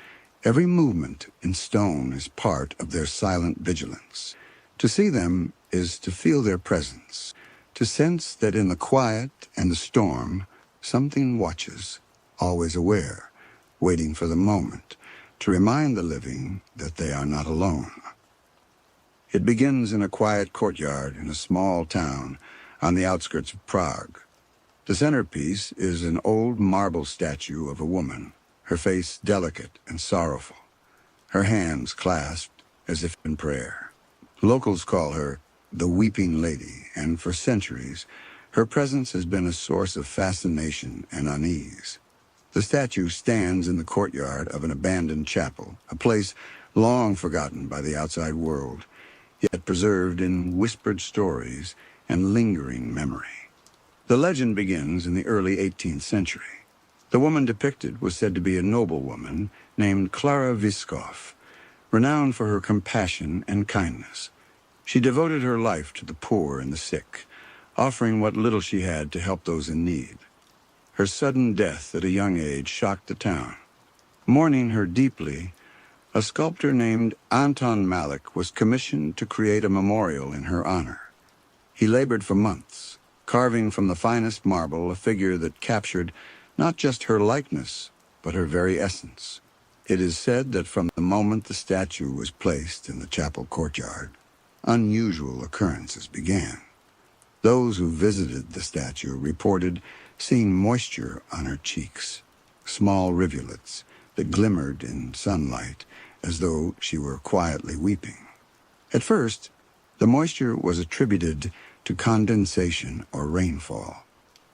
every movement in stone is part of their silent vigilance. To see them is to feel their presence, to sense that in the quiet and the storm, something watches, always aware, waiting for the moment, to remind the living that they are not alone. It begins in a quiet courtyard in a small town on the outskirts of Prague. The centerpiece is an old marble statue of a woman, her face delicate and sorrowful, her hands clasped as if in prayer. Locals call her the Weeping Lady, and for centuries, her presence has been a source of fascination and unease. The statue stands in the courtyard of an abandoned chapel, a place long forgotten by the outside world, yet preserved in whispered stories and lingering memory. The legend begins in the early 18th century. The woman depicted was said to be a noblewoman named Clara Vyskov, renowned for her compassion and kindness. She devoted her life to the poor and the sick, offering what little she had to help those in need. Her sudden death at a young age shocked the town. Mourning her deeply, a sculptor named Anton Malik was commissioned to create a memorial in her honor. He labored for months, carving from the finest marble a figure that captured not just her likeness, but her very essence. It is said that from the moment the statue was placed in the chapel courtyard, unusual occurrences began. Those who visited the statue reported seeing moisture on her cheeks, small rivulets that glimmered in sunlight as though she were quietly weeping. At first, the moisture was attributed to condensation or rainfall,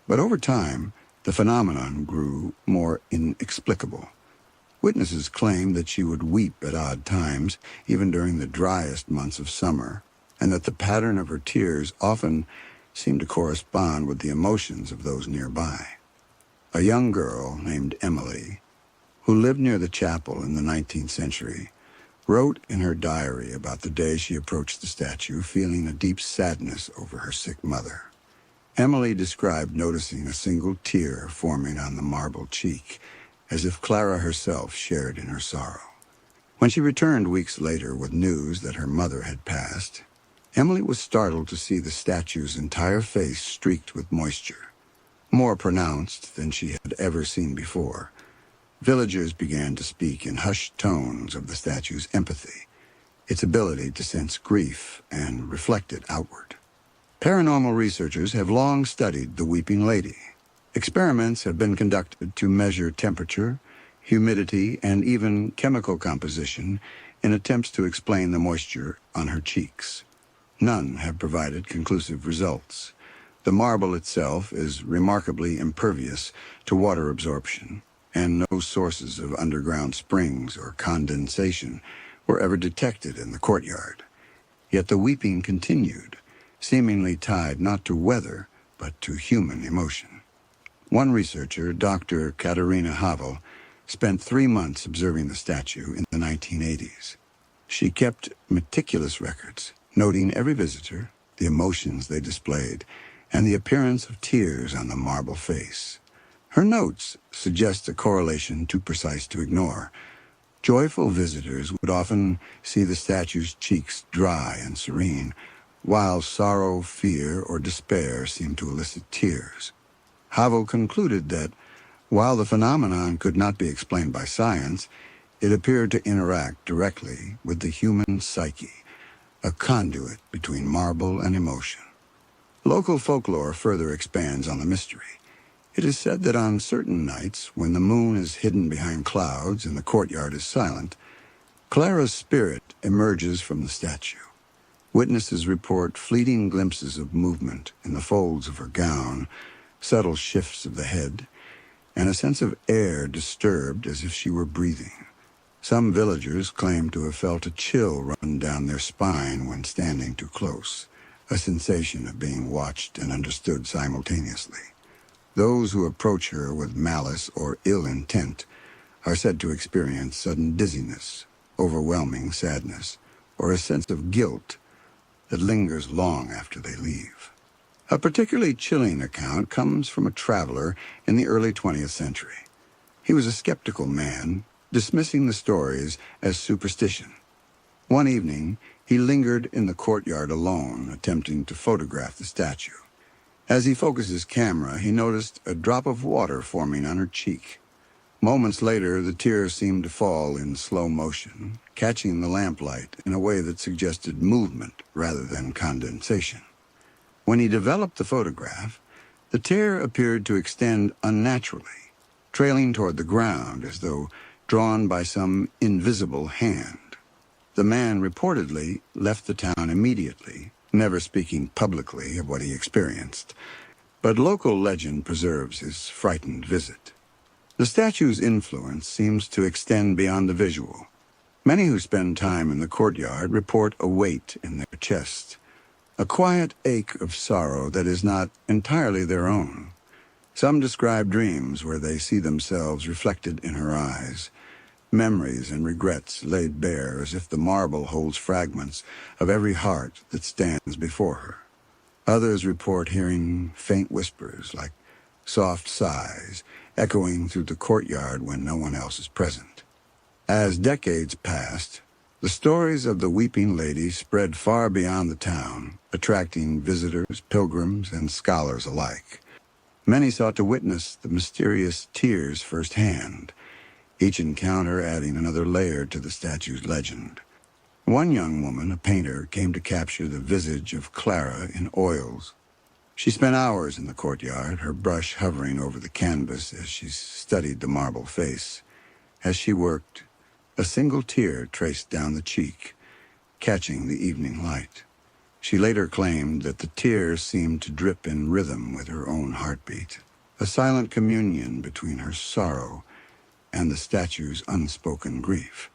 but over time, the phenomenon grew more inexplicable. Witnesses claimed that she would weep at odd times, even during the driest months of summer, and that the pattern of her tears often seemed to correspond with the emotions of those nearby. A young girl named Emily, who lived near the chapel in the 19th century, wrote in her diary about the day she approached the statue, feeling a deep sadness over her sick mother. Emily described noticing a single tear forming on the marble cheek, as if Clara herself shared in her sorrow. When she returned weeks later with news that her mother had passed, Emily was startled to see the statue's entire face streaked with moisture, more pronounced than she had ever seen before. Villagers began to speak in hushed tones of the statue's empathy, its ability to sense grief and reflect it outward. Paranormal researchers have long studied the Weeping Lady. Experiments have been conducted to measure temperature, humidity, and even chemical composition in attempts to explain the moisture on her cheeks. None have provided conclusive results. The marble itself is remarkably impervious to water absorption, and no sources of underground springs or condensation were ever detected in the courtyard. Yet the weeping continued, seemingly tied not to weather, but to human emotion. One researcher, Dr. Katerina Havel, spent 3 months observing the statue in the 1980s. She kept meticulous records, noting every visitor, the emotions they displayed, and the appearance of tears on the marble face. Her notes suggest a correlation too precise to ignore. Joyful visitors would often see the statue's cheeks dry and serene, while sorrow, fear, or despair seemed to elicit tears. Havel concluded that, while the phenomenon could not be explained by science, it appeared to interact directly with the human psyche, a conduit between marble and emotion. Local folklore further expands on the mystery. It is said that on certain nights, when the moon is hidden behind clouds and the courtyard is silent, Clara's spirit emerges from the statue. Witnesses report fleeting glimpses of movement in the folds of her gown, subtle shifts of the head, and a sense of air disturbed as if she were breathing. Some villagers claim to have felt a chill run down their spine when standing too close, a sensation of being watched and understood simultaneously. Those who approach her with malice or ill intent are said to experience sudden dizziness, overwhelming sadness, or a sense of guilt that lingers long after they leave. A particularly chilling account comes from a traveler in the early 20th century. He was a skeptical man, dismissing the stories as superstition. One evening, he lingered in the courtyard alone, attempting to photograph the statue. As he focused his camera, he noticed a drop of water forming on her cheek. Moments later, the tears seemed to fall in slow motion, catching the lamplight in a way that suggested movement rather than condensation. When he developed the photograph, the tear appeared to extend unnaturally, trailing toward the ground as though drawn by some invisible hand. The man reportedly left the town immediately, never speaking publicly of what he experienced, but local legend preserves his frightened visit. The statue's influence seems to extend beyond the visual. Many who spend time in the courtyard report a weight in their chest, a quiet ache of sorrow that is not entirely their own. Some describe dreams where they see themselves reflected in her eyes, memories and regrets laid bare as if the marble holds fragments of every heart that stands before her. Others report hearing faint whispers like soft sighs echoing through the courtyard when no one else is present. As decades passed, the stories of the weeping lady spread far beyond the town, attracting visitors, pilgrims, and scholars alike. Many sought to witness the mysterious tears firsthand, each encounter adding another layer to the statue's legend. One young woman, a painter, came to capture the visage of Clara in oils. She spent hours in the courtyard, her brush hovering over the canvas as she studied the marble face. As she worked, a single tear traced down the cheek, catching the evening light. She later claimed that the tears seemed to drip in rhythm with her own heartbeat, a silent communion between her sorrow and the statue's unspoken grief.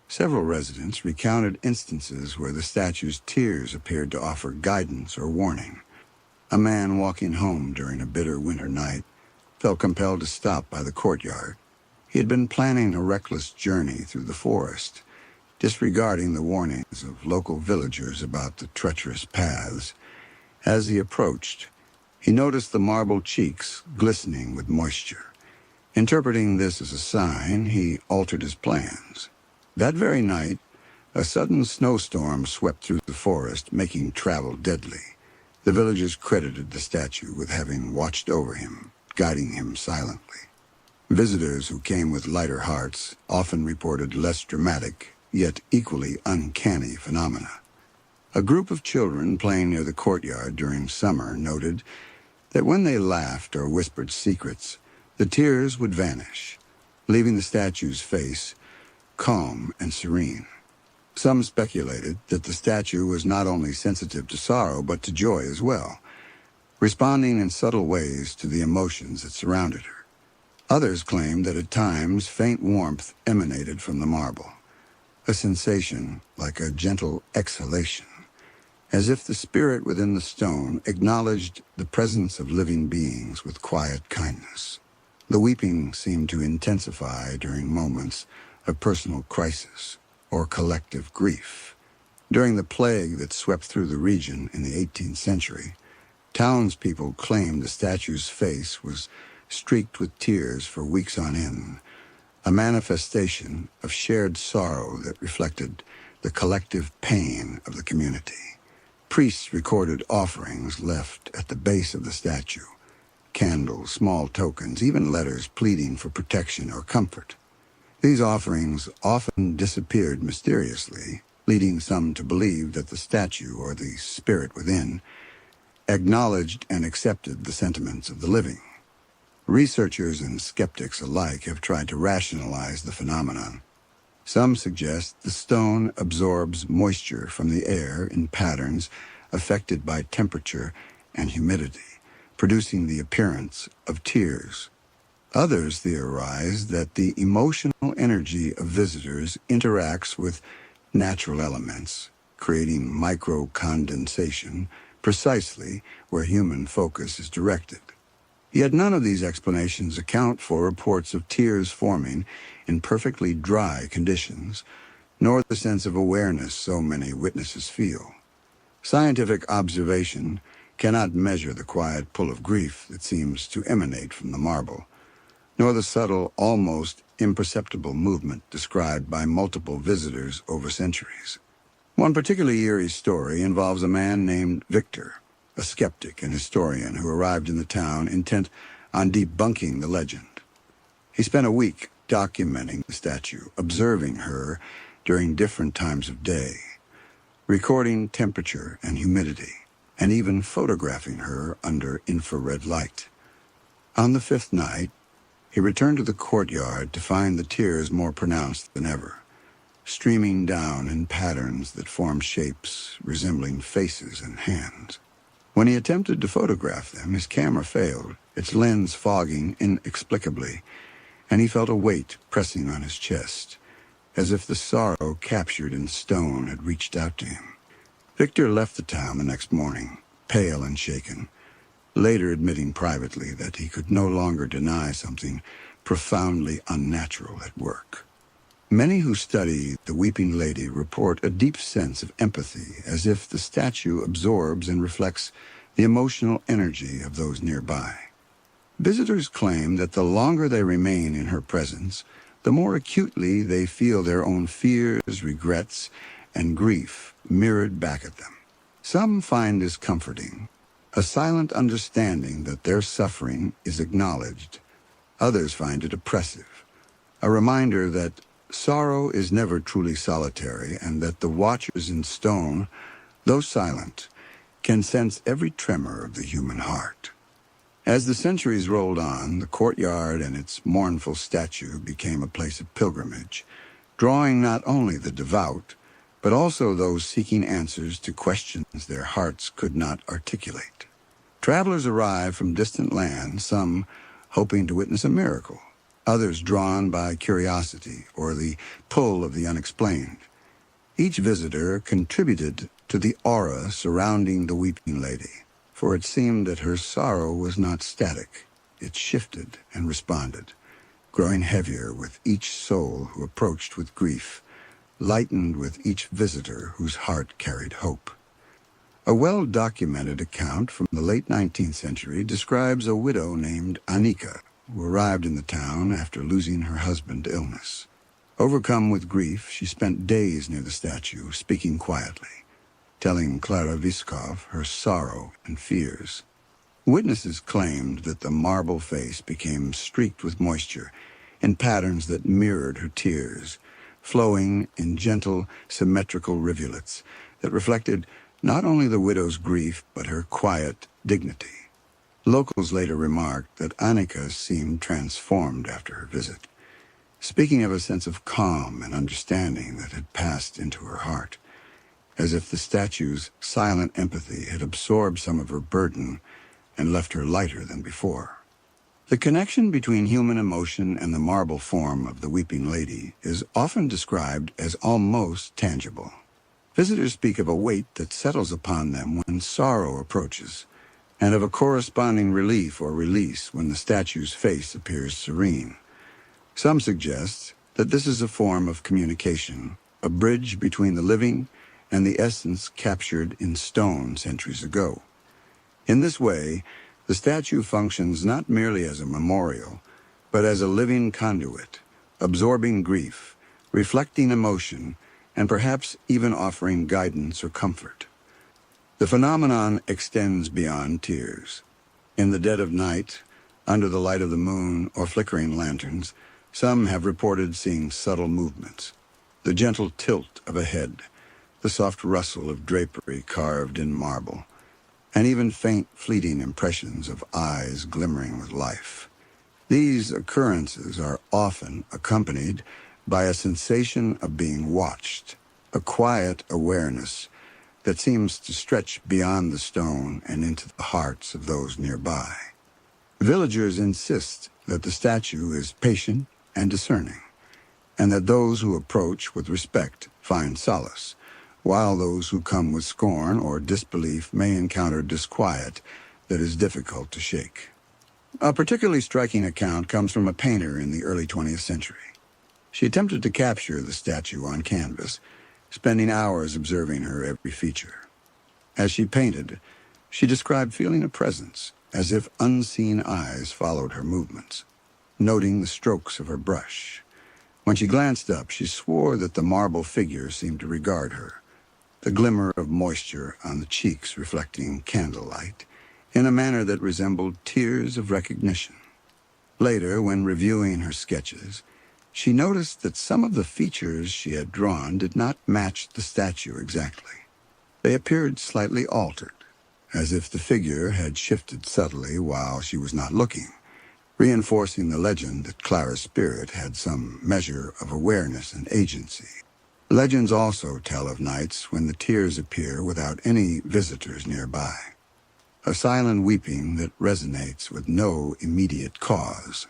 Several residents recounted instances where the statue's tears appeared to offer guidance or warning. A man walking home during a bitter winter night felt compelled to stop by the courtyard. He had been planning a reckless journey through the forest, disregarding the warnings of local villagers about the treacherous paths. As he approached, he noticed the marble cheeks glistening with moisture. Interpreting this as a sign, he altered his plans. That very night, a sudden snowstorm swept through the forest, making travel deadly. The villagers credited the statue with having watched over him, guiding him silently. Visitors who came with lighter hearts often reported less dramatic, yet equally uncanny phenomena. A group of children playing near the courtyard during summer noted that when they laughed or whispered secrets, the tears would vanish, leaving the statue's face calm and serene. Some speculated that the statue was not only sensitive to sorrow but to joy as well, responding in subtle ways to the emotions that surrounded her. Others claimed that at times faint warmth emanated from the marble, a sensation like a gentle exhalation, as if the spirit within the stone acknowledged the presence of living beings with quiet kindness. The weeping seemed to intensify during moments of personal crisis or collective grief. During the plague that swept through the region in the 18th century, townspeople claimed the statue's face was streaked with tears for weeks on end, a manifestation of shared sorrow that reflected the collective pain of the community. Priests recorded offerings left at the base of the statue, candles, small tokens, even letters pleading for protection or comfort. These offerings often disappeared mysteriously, leading some to believe that the statue, or the spirit within, acknowledged and accepted the sentiments of the living. Researchers and skeptics alike have tried to rationalize the phenomenon. Some suggest the stone absorbs moisture from the air in patterns affected by temperature and humidity, producing the appearance of tears. Others theorize that the emotional energy of visitors interacts with natural elements, creating micro-condensation precisely where human focus is directed. Yet none of these explanations account for reports of tears forming in perfectly dry conditions, nor the sense of awareness so many witnesses feel. Scientific observation cannot measure the quiet pull of grief that seems to emanate from the marble, nor the subtle, almost imperceptible movement described by multiple visitors over centuries. One particularly eerie story involves a man named Victor, a skeptic and historian who arrived in the town intent on debunking the legend. He spent a week documenting the statue, observing her during different times of day, recording temperature and humidity, and even photographing her under infrared light. On the fifth night, he returned to the courtyard to find the tears more pronounced than ever, streaming down in patterns that formed shapes resembling faces and hands. When he attempted to photograph them, his camera failed, its lens fogging inexplicably, and he felt a weight pressing on his chest, as if the sorrow captured in stone had reached out to him. Victor left the town the next morning, pale and shaken, later admitting privately that he could no longer deny something profoundly unnatural at work. Many who study the Weeping Lady report a deep sense of empathy, as if the statue absorbs and reflects the emotional energy of those nearby. Visitors claim that the longer they remain in her presence, the more acutely they feel their own fears, regrets, and grief mirrored back at them. Some find this comforting, a silent understanding that their suffering is acknowledged. Others find it oppressive, a reminder that sorrow is never truly solitary, and that the watchers in stone, though silent, can sense every tremor of the human heart. As the centuries rolled on, the courtyard and its mournful statue became a place of pilgrimage, drawing not only the devout, but also those seeking answers to questions their hearts could not articulate. Travelers arrived from distant lands, some hoping to witness a miracle, others drawn by curiosity or the pull of the unexplained. Each visitor contributed to the aura surrounding the Weeping Lady, for it seemed that her sorrow was not static. It shifted and responded, growing heavier with each soul who approached with grief, lightened with each visitor whose heart carried hope. A well-documented account from the late 19th century describes a widow named Annika, who arrived in the town after losing her husband to illness. Overcome with grief, she spent days near the statue, speaking quietly, telling Clara Viskov her sorrow and fears. Witnesses claimed that the marble face became streaked with moisture in patterns that mirrored her tears, flowing in gentle, symmetrical rivulets that reflected not only the widow's grief, but her quiet dignity. Locals later remarked that Annika seemed transformed after her visit, speaking of a sense of calm and understanding that had passed into her heart, as if the statue's silent empathy had absorbed some of her burden and left her lighter than before. The connection between human emotion and the marble form of the Weeping Lady is often described as almost tangible. Visitors speak of a weight that settles upon them when sorrow approaches, and of a corresponding relief or release when the statue's face appears serene. Some suggest that this is a form of communication, a bridge between the living and the essence captured in stone centuries ago. In this way, the statue functions not merely as a memorial, but as a living conduit, absorbing grief, reflecting emotion, and perhaps even offering guidance or comfort. The phenomenon extends beyond tears. In the dead of night, under the light of the moon or flickering lanterns, some have reported seeing subtle movements, the gentle tilt of a head, the soft rustle of drapery carved in marble, and even faint, fleeting impressions of eyes glimmering with life. These occurrences are often accompanied by a sensation of being watched, a quiet awareness that seems to stretch beyond the stone and into the hearts of those nearby. Villagers insist that the statue is patient and discerning, and that those who approach with respect find solace, while those who come with scorn or disbelief may encounter disquiet that is difficult to shake. A particularly striking account comes from a painter in the early 20th century. She attempted to capture the statue on canvas, spending hours observing her every feature. As she painted, she described feeling a presence, as if unseen eyes followed her movements, noting the strokes of her brush. When she glanced up, she swore that the marble figure seemed to regard her, the glimmer of moisture on the cheeks reflecting candlelight, in a manner that resembled tears of recognition. Later, when reviewing her sketches, she noticed that some of the features she had drawn did not match the statue exactly. They appeared slightly altered, as if the figure had shifted subtly while she was not looking, reinforcing the legend that Clara's spirit had some measure of awareness and agency. Legends also tell of nights when the tears appear without any visitors nearby, a silent weeping that resonates with no immediate cause.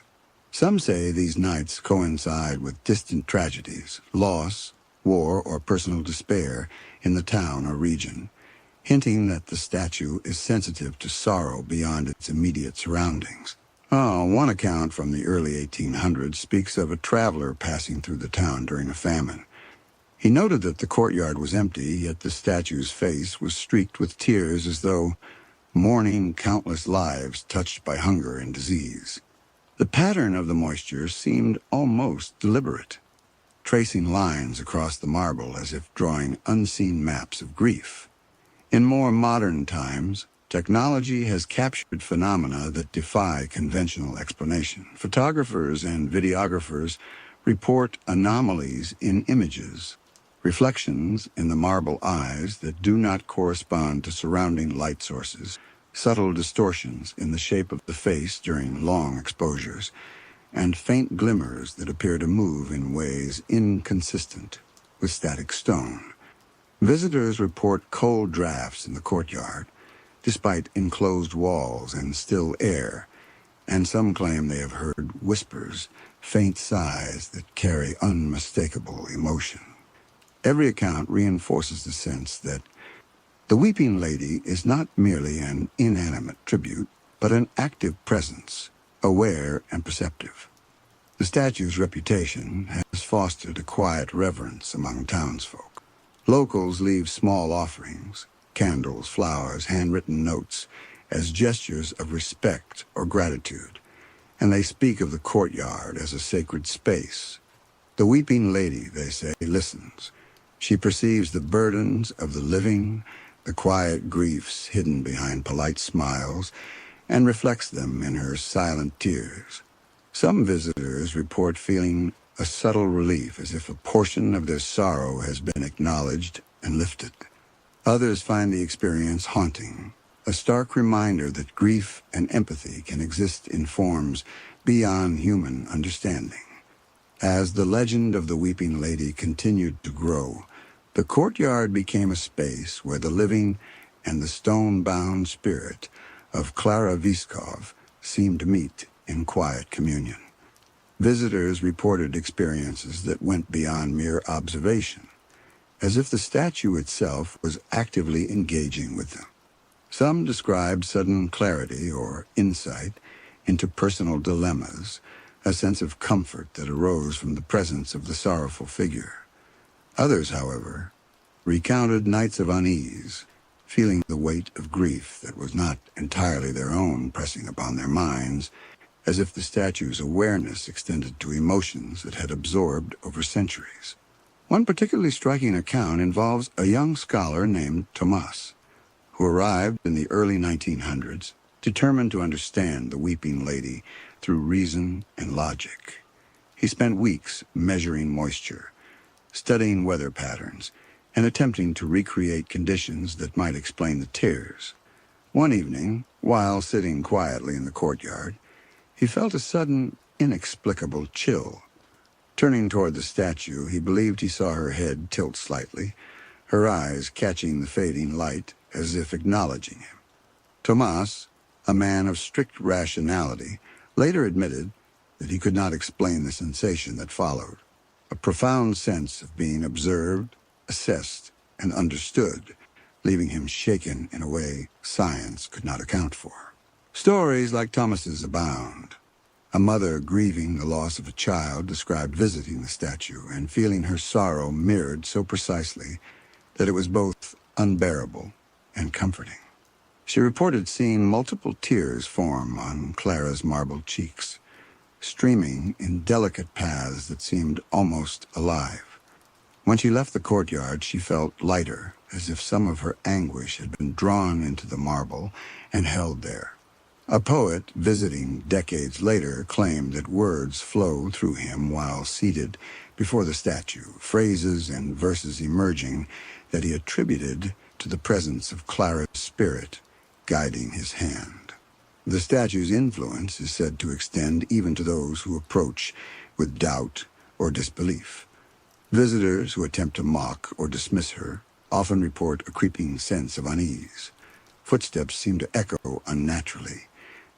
Some say these nights coincide with distant tragedies, loss, war, or personal despair in the town or region, hinting that the statue is sensitive to sorrow beyond its immediate surroundings. One account from the early 1800s speaks of a traveler passing through the town during a famine. He noted that the courtyard was empty, yet the statue's face was streaked with tears as though mourning countless lives touched by hunger and disease. The pattern of the moisture seemed almost deliberate, tracing lines across the marble as if drawing unseen maps of grief. In more modern times, technology has captured phenomena that defy conventional explanation. Photographers and videographers report anomalies in images, reflections in the marble eyes that do not correspond to surrounding light sources, subtle distortions in the shape of the face during long exposures, and faint glimmers that appear to move in ways inconsistent with static stone. Visitors report cold drafts in the courtyard, despite enclosed walls and still air, and some claim they have heard whispers, faint sighs that carry unmistakable emotion. Every account reinforces the sense that the Weeping Lady is not merely an inanimate tribute, but an active presence, aware and perceptive. The statue's reputation has fostered a quiet reverence among townsfolk. Locals leave small offerings, candles, flowers, handwritten notes, as gestures of respect or gratitude, and they speak of the courtyard as a sacred space. The Weeping Lady, they say, listens. She perceives the burdens of the living, the quiet griefs hidden behind polite smiles, and reflects them in her silent tears. Some visitors report feeling a subtle relief, as if a portion of their sorrow has been acknowledged and lifted. Others find the experience haunting, a stark reminder that grief and empathy can exist in forms beyond human understanding. As the legend of the Weeping Lady continued to grow, the courtyard became a space where the living and the stone-bound spirit of Clara Vyskov seemed to meet in quiet communion. Visitors reported experiences that went beyond mere observation, as if the statue itself was actively engaging with them. Some described sudden clarity or insight into personal dilemmas, a sense of comfort that arose from the presence of the sorrowful figure. Others, however, recounted nights of unease, feeling the weight of grief that was not entirely their own pressing upon their minds, as if the statue's awareness extended to emotions that had absorbed over centuries. One particularly striking account involves a young scholar named Tomas, who arrived in the early 1900s, determined to understand the Weeping Lady through reason and logic. He spent weeks measuring moisture, studying weather patterns, and attempting to recreate conditions that might explain the tears. One evening, while sitting quietly in the courtyard, he felt a sudden, inexplicable chill. Turning toward the statue, he believed he saw her head tilt slightly, her eyes catching the fading light as if acknowledging him. Tomas, a man of strict rationality, later admitted that he could not explain the sensation that followed, a profound sense of being observed, assessed, and understood, leaving him shaken in a way science could not account for. Stories like Thomas's abound. A mother grieving the loss of a child described visiting the statue and feeling her sorrow mirrored so precisely that it was both unbearable and comforting. She reported seeing multiple tears form on Clara's marble cheeks, streaming in delicate paths that seemed almost alive. When she left the courtyard, she felt lighter, as if some of her anguish had been drawn into the marble and held there. A poet visiting decades later claimed that words flowed through him while seated before the statue, phrases and verses emerging that he attributed to the presence of Clara's spirit guiding his hand. The statue's influence is said to extend even to those who approach with doubt or disbelief. Visitors who attempt to mock or dismiss her often report a creeping sense of unease. Footsteps seem to echo unnaturally.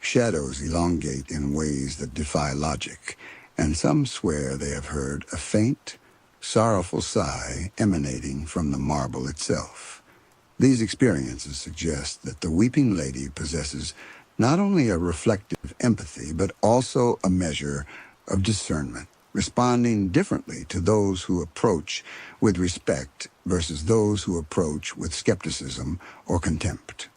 Shadows elongate in ways that defy logic, and some swear they have heard a faint, sorrowful sigh emanating from the marble itself. These experiences suggest that the Weeping Lady possesses not only a reflective empathy, but also a measure of discernment, responding differently to those who approach with respect versus those who approach with skepticism or contempt.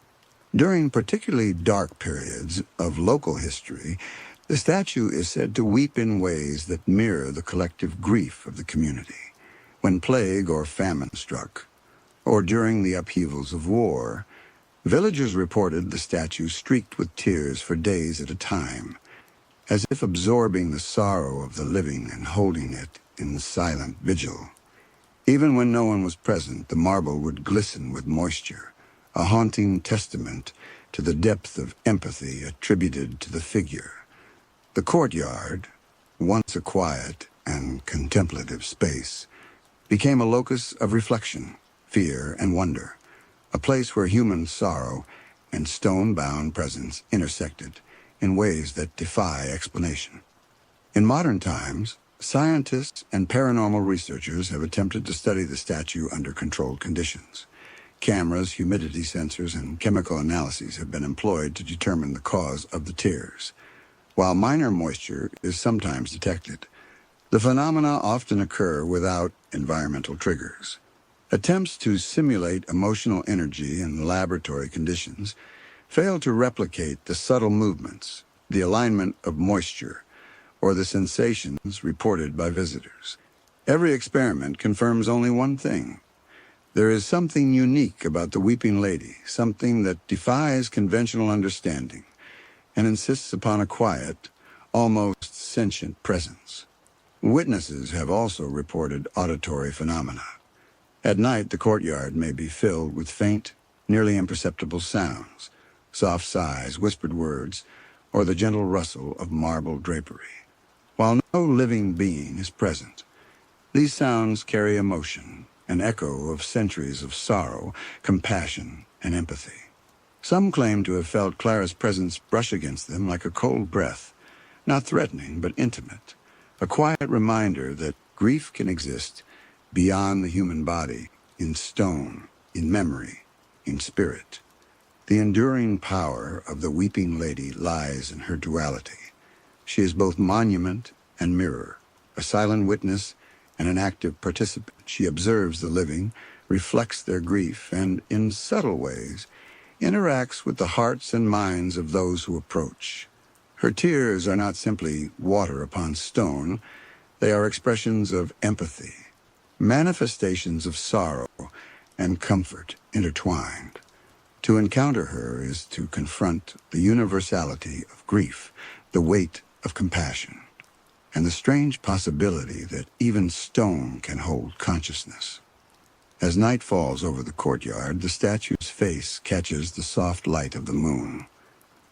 During particularly dark periods of local history, the statue is said to weep in ways that mirror the collective grief of the community. When plague or famine struck, or during the upheavals of war, villagers reported the statue streaked with tears for days at a time, as if absorbing the sorrow of the living and holding it in silent vigil. Even when no one was present, the marble would glisten with moisture, a haunting testament to the depth of empathy attributed to the figure. The courtyard, once a quiet and contemplative space, became a locus of reflection, fear, and wonder, a place where human sorrow and stone-bound presence intersected in ways that defy explanation. In modern times, scientists and paranormal researchers have attempted to study the statue under controlled conditions. Cameras, humidity sensors, and chemical analyses have been employed to determine the cause of the tears. While minor moisture is sometimes detected, the phenomena often occur without environmental triggers. Attempts to simulate emotional energy in laboratory conditions fail to replicate the subtle movements, the alignment of moisture, or the sensations reported by visitors. Every experiment confirms only one thing. There is something unique about the Weeping Lady, something that defies conventional understanding and insists upon a quiet, almost sentient presence. Witnesses have also reported auditory phenomena. At night, the courtyard may be filled with faint, nearly imperceptible sounds, soft sighs, whispered words, or the gentle rustle of marble drapery. While no living being is present, these sounds carry emotion, an echo of centuries of sorrow, compassion, and empathy. Some claim to have felt Clara's presence brush against them like a cold breath, not threatening but intimate, a quiet reminder that grief can exist beyond the human body, in stone, in memory, in spirit. The enduring power of the Weeping Lady lies in her duality. She is both monument and mirror, a silent witness and an active participant. She observes the living, reflects their grief, and, in subtle ways, interacts with the hearts and minds of those who approach. Her tears are not simply water upon stone, they are expressions of empathy, manifestations of sorrow and comfort intertwined. To encounter her is to confront the universality of grief, the weight of compassion, and the strange possibility that even stone can hold consciousness. As night falls over the courtyard, the statue's face catches the soft light of the moon.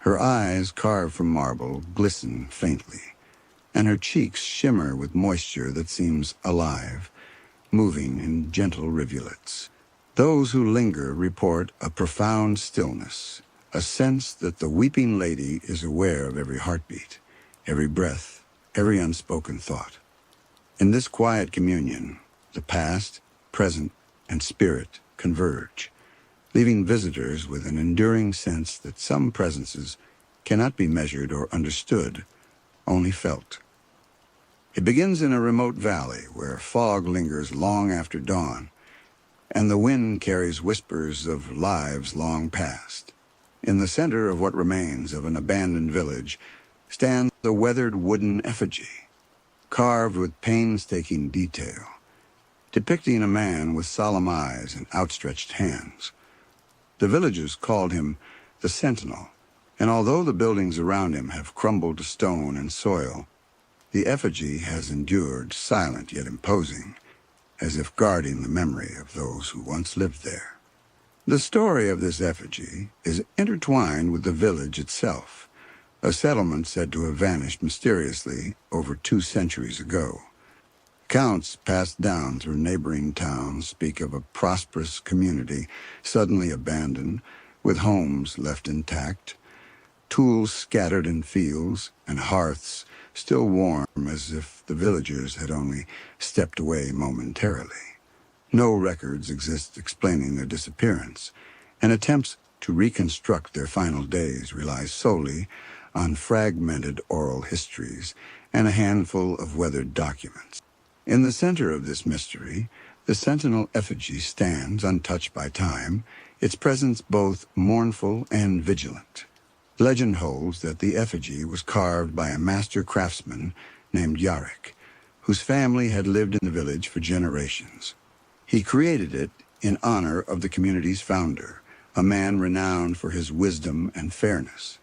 Her eyes, carved from marble, glisten faintly, and her cheeks shimmer with moisture that seems alive, moving in gentle rivulets. Those who linger report a profound stillness, a sense that the weeping lady is aware of every heartbeat, every breath, every unspoken thought. In this quiet communion, the past, present, and spirit converge, leaving visitors with an enduring sense that some presences cannot be measured or understood, only felt. It begins in a remote valley where fog lingers long after dawn, and the wind carries whispers of lives long past. In the center of what remains of an abandoned village stands a weathered wooden effigy, carved with painstaking detail, depicting a man with solemn eyes and outstretched hands. The villagers called him the Sentinel, and although the buildings around him have crumbled to stone and soil, the effigy has endured, silent yet imposing, as if guarding the memory of those who once lived there. The story of this effigy is intertwined with the village itself, a settlement said to have vanished mysteriously over 2 centuries ago. Accounts passed down through neighboring towns speak of a prosperous community suddenly abandoned, with homes left intact, tools scattered in fields, and hearths still warm as if the villagers had only stepped away momentarily. No records exist explaining their disappearance, and attempts to reconstruct their final days rely solely on fragmented oral histories and a handful of weathered documents. In the center of this mystery, the Sentinel effigy stands untouched by time, its presence both mournful and vigilant. Legend holds that the effigy was carved by a master craftsman named Yarrick, whose family had lived in the village for generations. He created it in honor of the community's founder, a man renowned for his wisdom and fairness.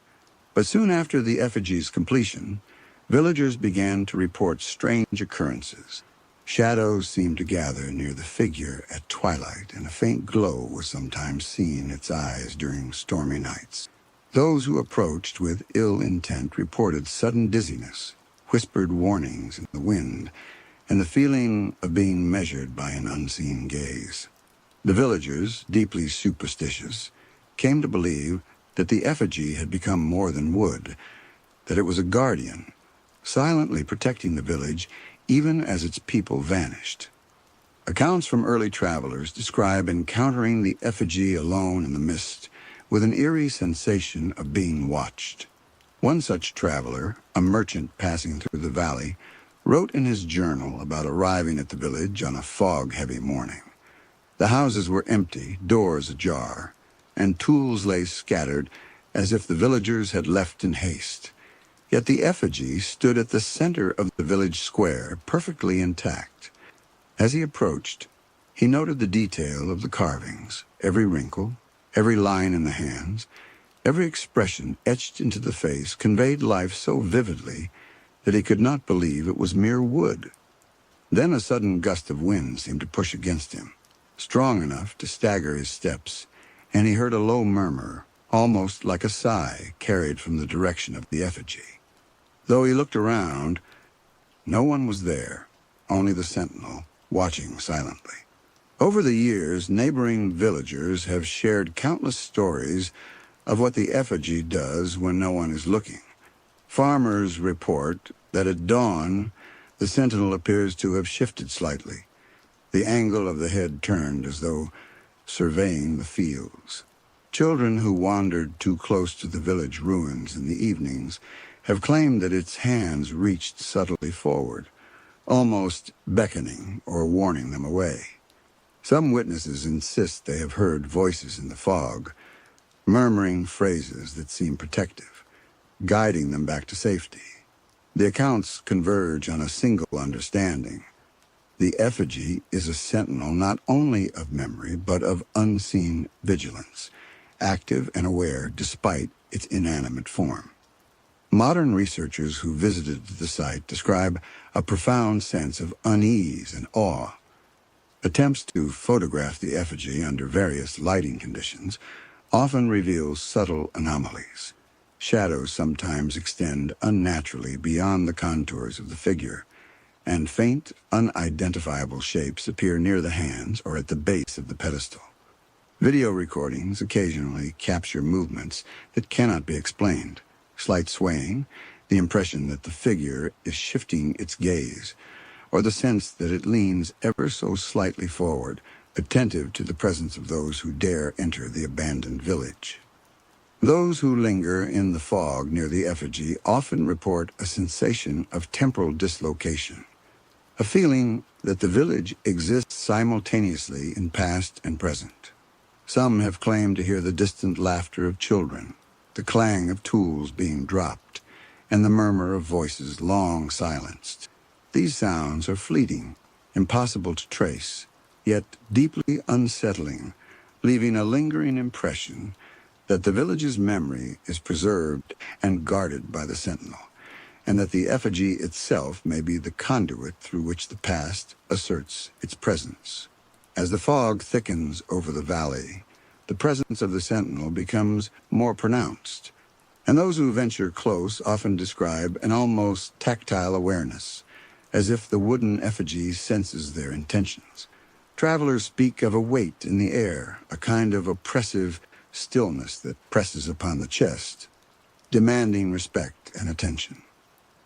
But soon after the effigy's completion, villagers began to report strange occurrences. Shadows seemed to gather near the figure at twilight, and a faint glow was sometimes seen in its eyes during stormy nights. Those who approached with ill intent reported sudden dizziness, whispered warnings in the wind, and the feeling of being measured by an unseen gaze. The villagers, deeply superstitious, came to believe that the effigy had become more than wood, that it was a guardian, silently protecting the village even as its people vanished. Accounts from early travelers describe encountering the effigy alone in the mist, with an eerie sensation of being watched. One such traveler, a merchant passing through the valley, wrote in his journal about arriving at the village on a fog-heavy morning. The houses were empty, doors ajar, and tools lay scattered as if the villagers had left in haste. Yet the effigy stood at the center of the village square, perfectly intact. As he approached, he noted the detail of the carvings, every wrinkle, every line in the hands, every expression etched into the face conveyed life so vividly that he could not believe it was mere wood. Then a sudden gust of wind seemed to push against him, strong enough to stagger his steps, and he heard a low murmur, almost like a sigh carried from the direction of the effigy. Though he looked around, no one was there, only the sentinel, watching silently. Over the years, neighboring villagers have shared countless stories of what the effigy does when no one is looking. Farmers report that at dawn, the sentinel appears to have shifted slightly, the angle of the head turned as though surveying the fields. Children who wandered too close to the village ruins in the evenings have claimed that its hands reached subtly forward, almost beckoning or warning them away. Some witnesses insist they have heard voices in the fog, murmuring phrases that seem protective, guiding them back to safety. The accounts converge on a single understanding. The effigy is a sentinel not only of memory, but of unseen vigilance, active and aware despite its inanimate form. Modern researchers who visited the site describe a profound sense of unease and awe. Attempts to photograph the effigy under various lighting conditions often reveal subtle anomalies. Shadows sometimes extend unnaturally beyond the contours of the figure, and faint, unidentifiable shapes appear near the hands or at the base of the pedestal. Video recordings occasionally capture movements that cannot be explained. Slight swaying, the impression that the figure is shifting its gaze, or the sense that it leans ever so slightly forward, attentive to the presence of those who dare enter the abandoned village. Those who linger in the fog near the effigy often report a sensation of temporal dislocation, a feeling that the village exists simultaneously in past and present. Some have claimed to hear the distant laughter of children, the clang of tools being dropped, and the murmur of voices long silenced. These sounds are fleeting, impossible to trace, yet deeply unsettling, leaving a lingering impression that the village's memory is preserved and guarded by the sentinel, and that the effigy itself may be the conduit through which the past asserts its presence. As the fog thickens over the valley, the presence of the sentinel becomes more pronounced, and those who venture close often describe an almost tactile awareness, as if the wooden effigy senses their intentions. Travelers speak of a weight in the air, a kind of oppressive stillness that presses upon the chest, demanding respect and attention.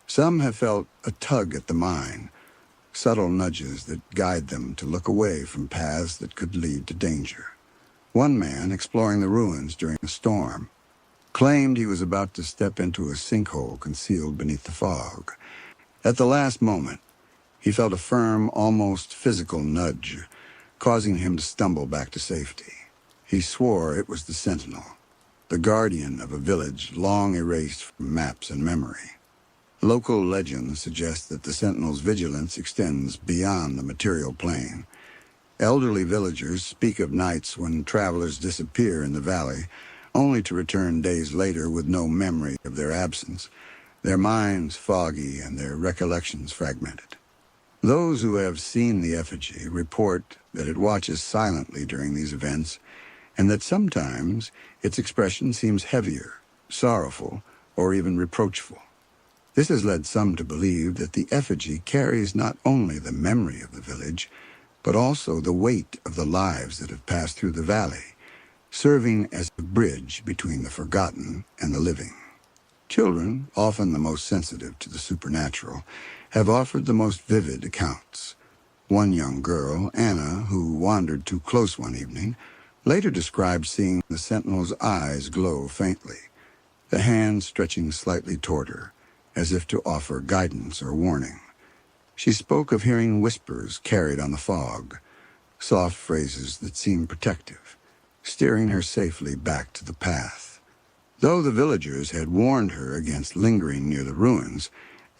Some have felt a tug at the mind, subtle nudges that guide them to look away from paths that could lead to danger. One man, exploring the ruins during a storm, claimed he was about to step into a sinkhole concealed beneath the fog. At the last moment, he felt a firm, almost physical nudge, causing him to stumble back to safety. He swore it was the sentinel, the guardian of a village long erased from maps and memory. Local legends suggest that the sentinel's vigilance extends beyond the material plane. Elderly villagers speak of nights when travelers disappear in the valley, only to return days later with no memory of their absence, their minds foggy and their recollections fragmented. Those who have seen the effigy report that it watches silently during these events, and that sometimes its expression seems heavier, sorrowful, or even reproachful. This has led some to believe that the effigy carries not only the memory of the village, but also the weight of the lives that have passed through the valley, serving as a bridge between the forgotten and the living. Children, often the most sensitive to the supernatural, have offered the most vivid accounts. One young girl, Anna, who wandered too close one evening, later described seeing the sentinel's eyes glow faintly, the hand stretching slightly toward her, as if to offer guidance or warning. She spoke of hearing whispers carried on the fog, soft phrases that seemed protective, steering her safely back to the path. Though the villagers had warned her against lingering near the ruins,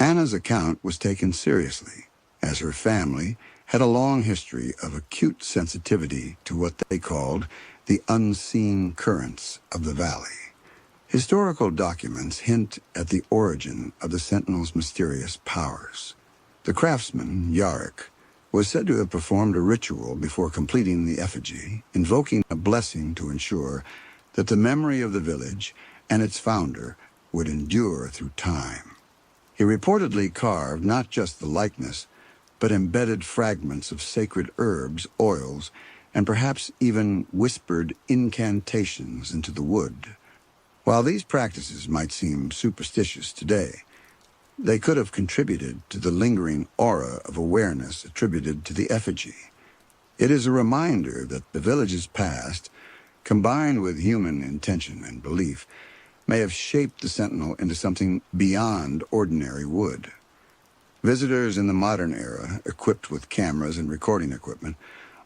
Anna's account was taken seriously, as her family had a long history of acute sensitivity to what they called the unseen currents of the valley. Historical documents hint at the origin of the sentinel's mysterious powers. The craftsman, Yarick, was said to have performed a ritual before completing the effigy, invoking a blessing to ensure that the memory of the village and its founder would endure through time. He reportedly carved not just the likeness, but embedded fragments of sacred herbs, oils, and perhaps even whispered incantations into the wood. While these practices might seem superstitious today, they could have contributed to the lingering aura of awareness attributed to the effigy. It is a reminder that the village's past, combined with human intention and belief, may have shaped the sentinel into something beyond ordinary wood. Visitors in the modern era, equipped with cameras and recording equipment,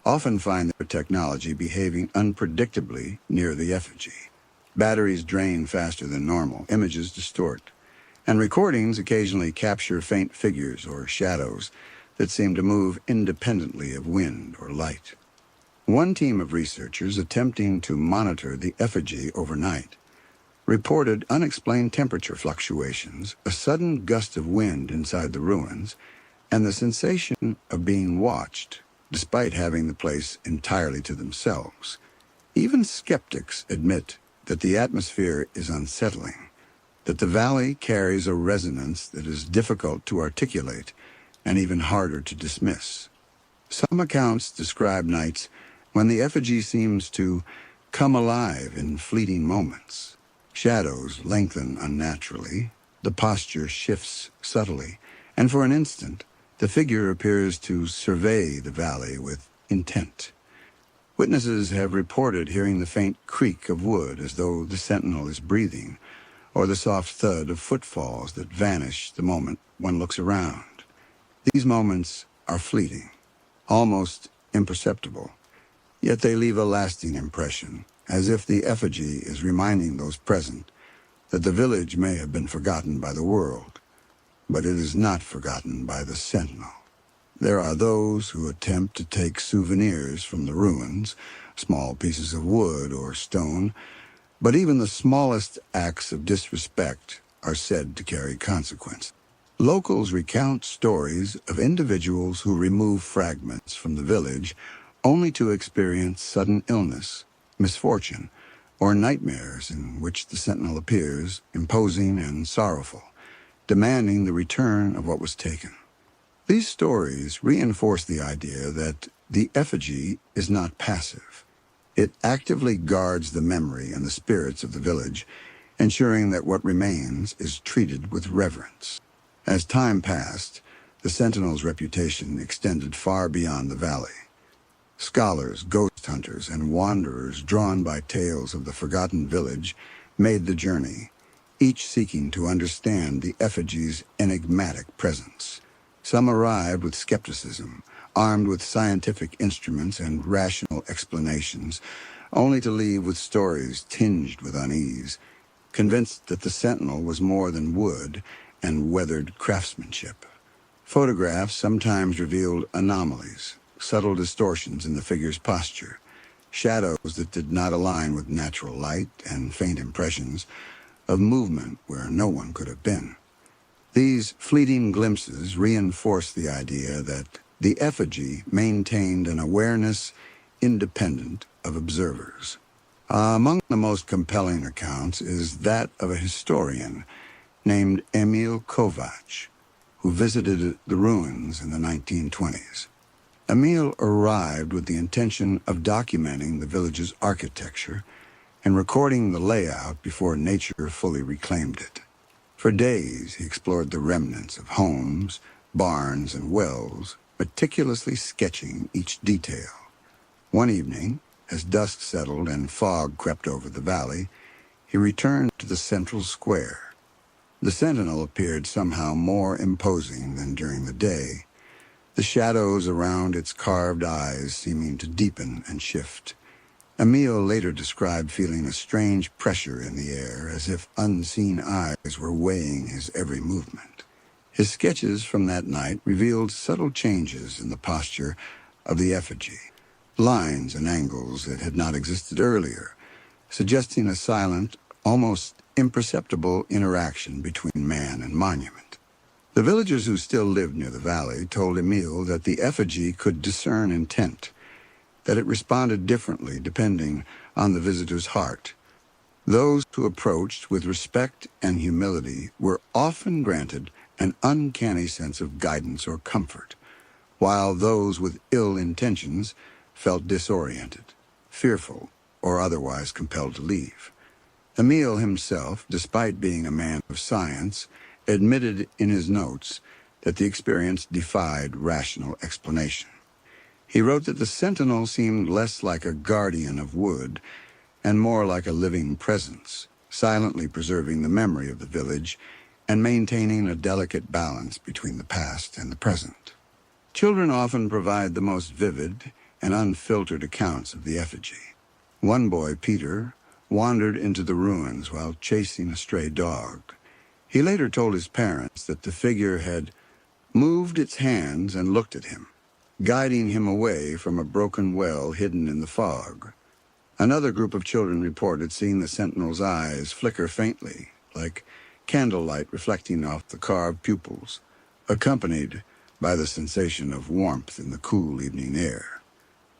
often find their technology behaving unpredictably near the effigy. Batteries drain faster than normal, images distort, and recordings occasionally capture faint figures or shadows that seem to move independently of wind or light. One team of researchers attempting to monitor the effigy overnight reported unexplained temperature fluctuations, a sudden gust of wind inside the ruins, and the sensation of being watched, despite having the place entirely to themselves. Even skeptics admit that the atmosphere is unsettling, that the valley carries a resonance that is difficult to articulate and even harder to dismiss. Some accounts describe nights when the effigy seems to come alive in fleeting moments. Shadows lengthen unnaturally, the posture shifts subtly, and for an instant, the figure appears to survey the valley with intent. Witnesses have reported hearing the faint creak of wood as though the sentinel is breathing, or the soft thud of footfalls that vanish the moment one looks around. These moments are fleeting, almost imperceptible, yet they leave a lasting impression, as if the effigy is reminding those present that the village may have been forgotten by the world, but it is not forgotten by the sentinel. There are those who attempt to take souvenirs from the ruins, small pieces of wood or stone, but even the smallest acts of disrespect are said to carry consequence. Locals recount stories of individuals who remove fragments from the village only to experience sudden illness, misfortune, or nightmares in which the sentinel appears, imposing and sorrowful, demanding the return of what was taken. These stories reinforce the idea that the effigy is not passive. It actively guards the memory and the spirits of the village, ensuring that what remains is treated with reverence. As time passed, the sentinel's reputation extended far beyond the valley. Scholars, ghost hunters, and wanderers drawn by tales of the forgotten village made the journey, each seeking to understand the effigy's enigmatic presence. Some arrived with skepticism, armed with scientific instruments and rational explanations, only to leave with stories tinged with unease, convinced that the sentinel was more than wood and weathered craftsmanship. Photographs sometimes revealed anomalies, subtle distortions in the figure's posture, shadows that did not align with natural light, and faint impressions of movement where no one could have been. These fleeting glimpses reinforce the idea that the effigy maintained an awareness independent of observers. Among the most compelling accounts is that of a historian named Emil Kovac, who visited the ruins in the 1920s. Emil arrived with the intention of documenting the village's architecture and recording the layout before nature fully reclaimed it. For days, he explored the remnants of homes, barns, and wells, meticulously sketching each detail. One evening, as dusk settled and fog crept over the valley, he returned to the central square. The sentinel appeared somehow more imposing than during the day, the shadows around its carved eyes seeming to deepen and shift. Emil later described feeling a strange pressure in the air, as if unseen eyes were weighing his every movement. His sketches from that night revealed subtle changes in the posture of the effigy, lines and angles that had not existed earlier, suggesting a silent, almost imperceptible interaction between man and monument. The villagers who still lived near the valley told Emil that the effigy could discern intent, that it responded differently depending on the visitor's heart. Those who approached with respect and humility were often granted an uncanny sense of guidance or comfort, while those with ill intentions felt disoriented, fearful, or otherwise compelled to leave. Emil himself, despite being a man of science, admitted in his notes that the experience defied rational explanation. He wrote that the sentinel seemed less like a guardian of wood and more like a living presence, silently preserving the memory of the village and maintaining a delicate balance between the past and the present. Children often provide the most vivid and unfiltered accounts of the effigy. One boy, Peter, wandered into the ruins while chasing a stray dog. He later told his parents that the figure had moved its hands and looked at him, guiding him away from a broken well hidden in the fog. Another group of children reported seeing the sentinel's eyes flicker faintly, like candlelight reflecting off the carved pupils, accompanied by the sensation of warmth in the cool evening air.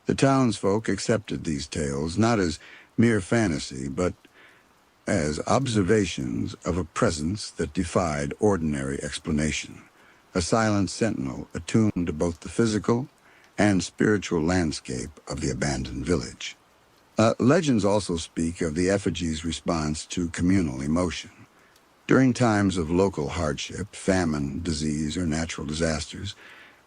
The townsfolk accepted these tales not as mere fantasy, but as observations of a presence that defied ordinary explanation, a silent sentinel attuned to both the physical and spiritual landscape of the abandoned village. Legends also speak of the effigy's response to communal emotion. During times of local hardship, famine, disease, or natural disasters,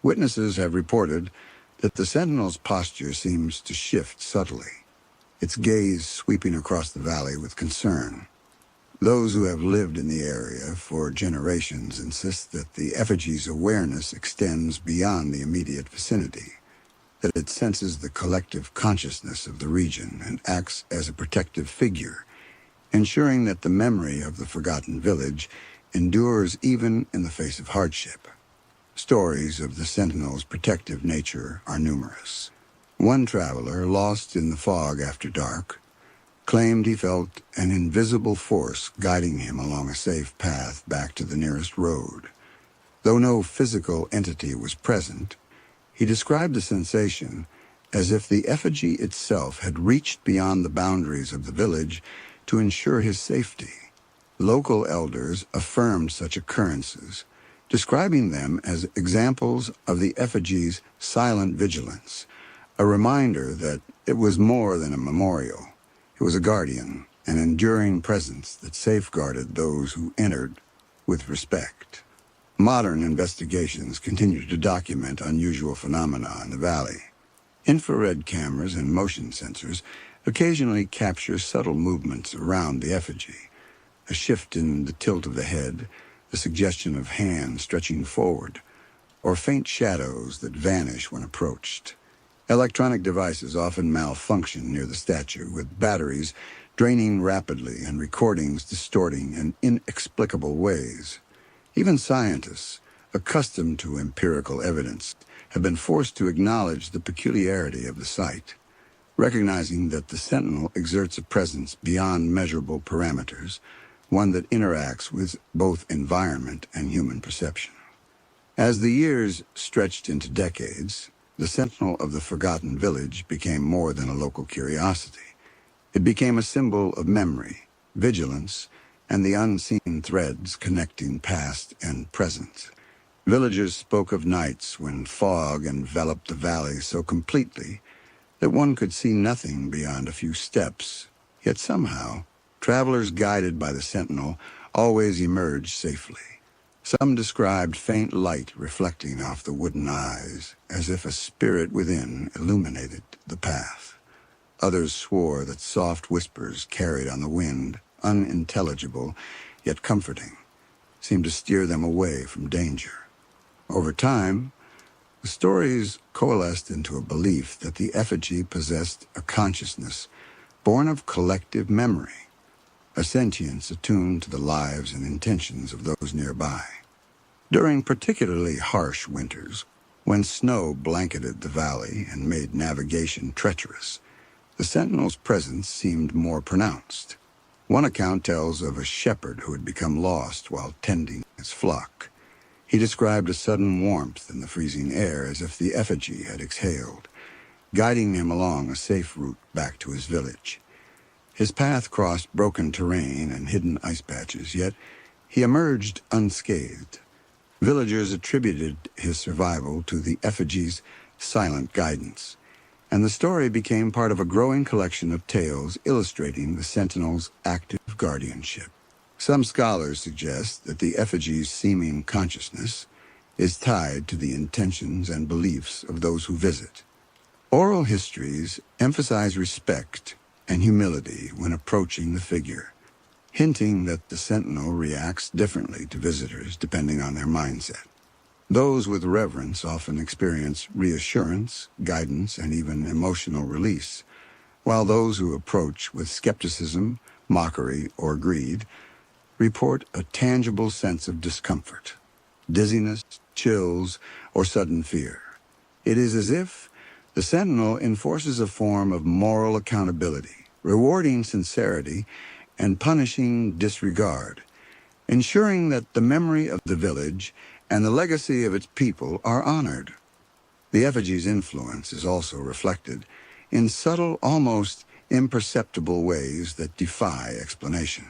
witnesses have reported that the sentinel's posture seems to shift subtly, its gaze sweeping across the valley with concern. Those who have lived in the area for generations insist that the effigy's awareness extends beyond the immediate vicinity, that it senses the collective consciousness of the region and acts as a protective figure, ensuring that the memory of the forgotten village endures even in the face of hardship. Stories of the sentinel's protective nature are numerous. One traveler, lost in the fog after dark, claimed he felt an invisible force guiding him along a safe path back to the nearest road. Though no physical entity was present, he described the sensation as if the effigy itself had reached beyond the boundaries of the village to ensure his safety. Local elders affirmed such occurrences, describing them as examples of the effigy's silent vigilance, a reminder that it was more than a memorial. It was a guardian, an enduring presence that safeguarded those who entered with respect. Modern investigations continue to document unusual phenomena in the valley. Infrared cameras and motion sensors occasionally capture subtle movements around the effigy, a shift in the tilt of the head, the suggestion of hands stretching forward, or faint shadows that vanish when approached. Electronic devices often malfunction near the statue, with batteries draining rapidly and recordings distorting in inexplicable ways. Even scientists, accustomed to empirical evidence, have been forced to acknowledge the peculiarity of the site, recognizing that the sentinel exerts a presence beyond measurable parameters, one that interacts with both environment and human perception. As the years stretched into decades, the sentinel of the forgotten village became more than a local curiosity. It became a symbol of memory, vigilance, and the unseen threads connecting past and present. Villagers spoke of nights when fog enveloped the valley so completely that one could see nothing beyond a few steps, yet somehow, travelers guided by the sentinel always emerged safely. Some described faint light reflecting off the wooden eyes, as if a spirit within illuminated the path. Others swore that soft whispers carried on the wind, unintelligible yet comforting, seemed to steer them away from danger. Over time, the stories coalesced into a belief that the effigy possessed a consciousness born of collective memory, a sentience attuned to the lives and intentions of those nearby. During particularly harsh winters, when snow blanketed the valley and made navigation treacherous, the sentinel's presence seemed more pronounced. One account tells of a shepherd who had become lost while tending his flock. He described a sudden warmth in the freezing air, as if the effigy had exhaled, guiding him along a safe route back to his village. His path crossed broken terrain and hidden ice patches, yet he emerged unscathed. Villagers attributed his survival to the effigy's silent guidance, and the story became part of a growing collection of tales illustrating the sentinel's active guardianship. Some scholars suggest that the effigy's seeming consciousness is tied to the intentions and beliefs of those who visit. Oral histories emphasize respect and humility when approaching the figure, hinting that the sentinel reacts differently to visitors depending on their mindset. Those with reverence often experience reassurance, guidance, and even emotional release, while those who approach with skepticism, mockery, or greed report a tangible sense of discomfort, dizziness, chills, or sudden fear. It is as if the sentinel enforces a form of moral accountability, rewarding sincerity and punishing disregard, ensuring that the memory of the village and the legacy of its people are honored. The effigy's influence is also reflected in subtle, almost imperceptible ways that defy explanation.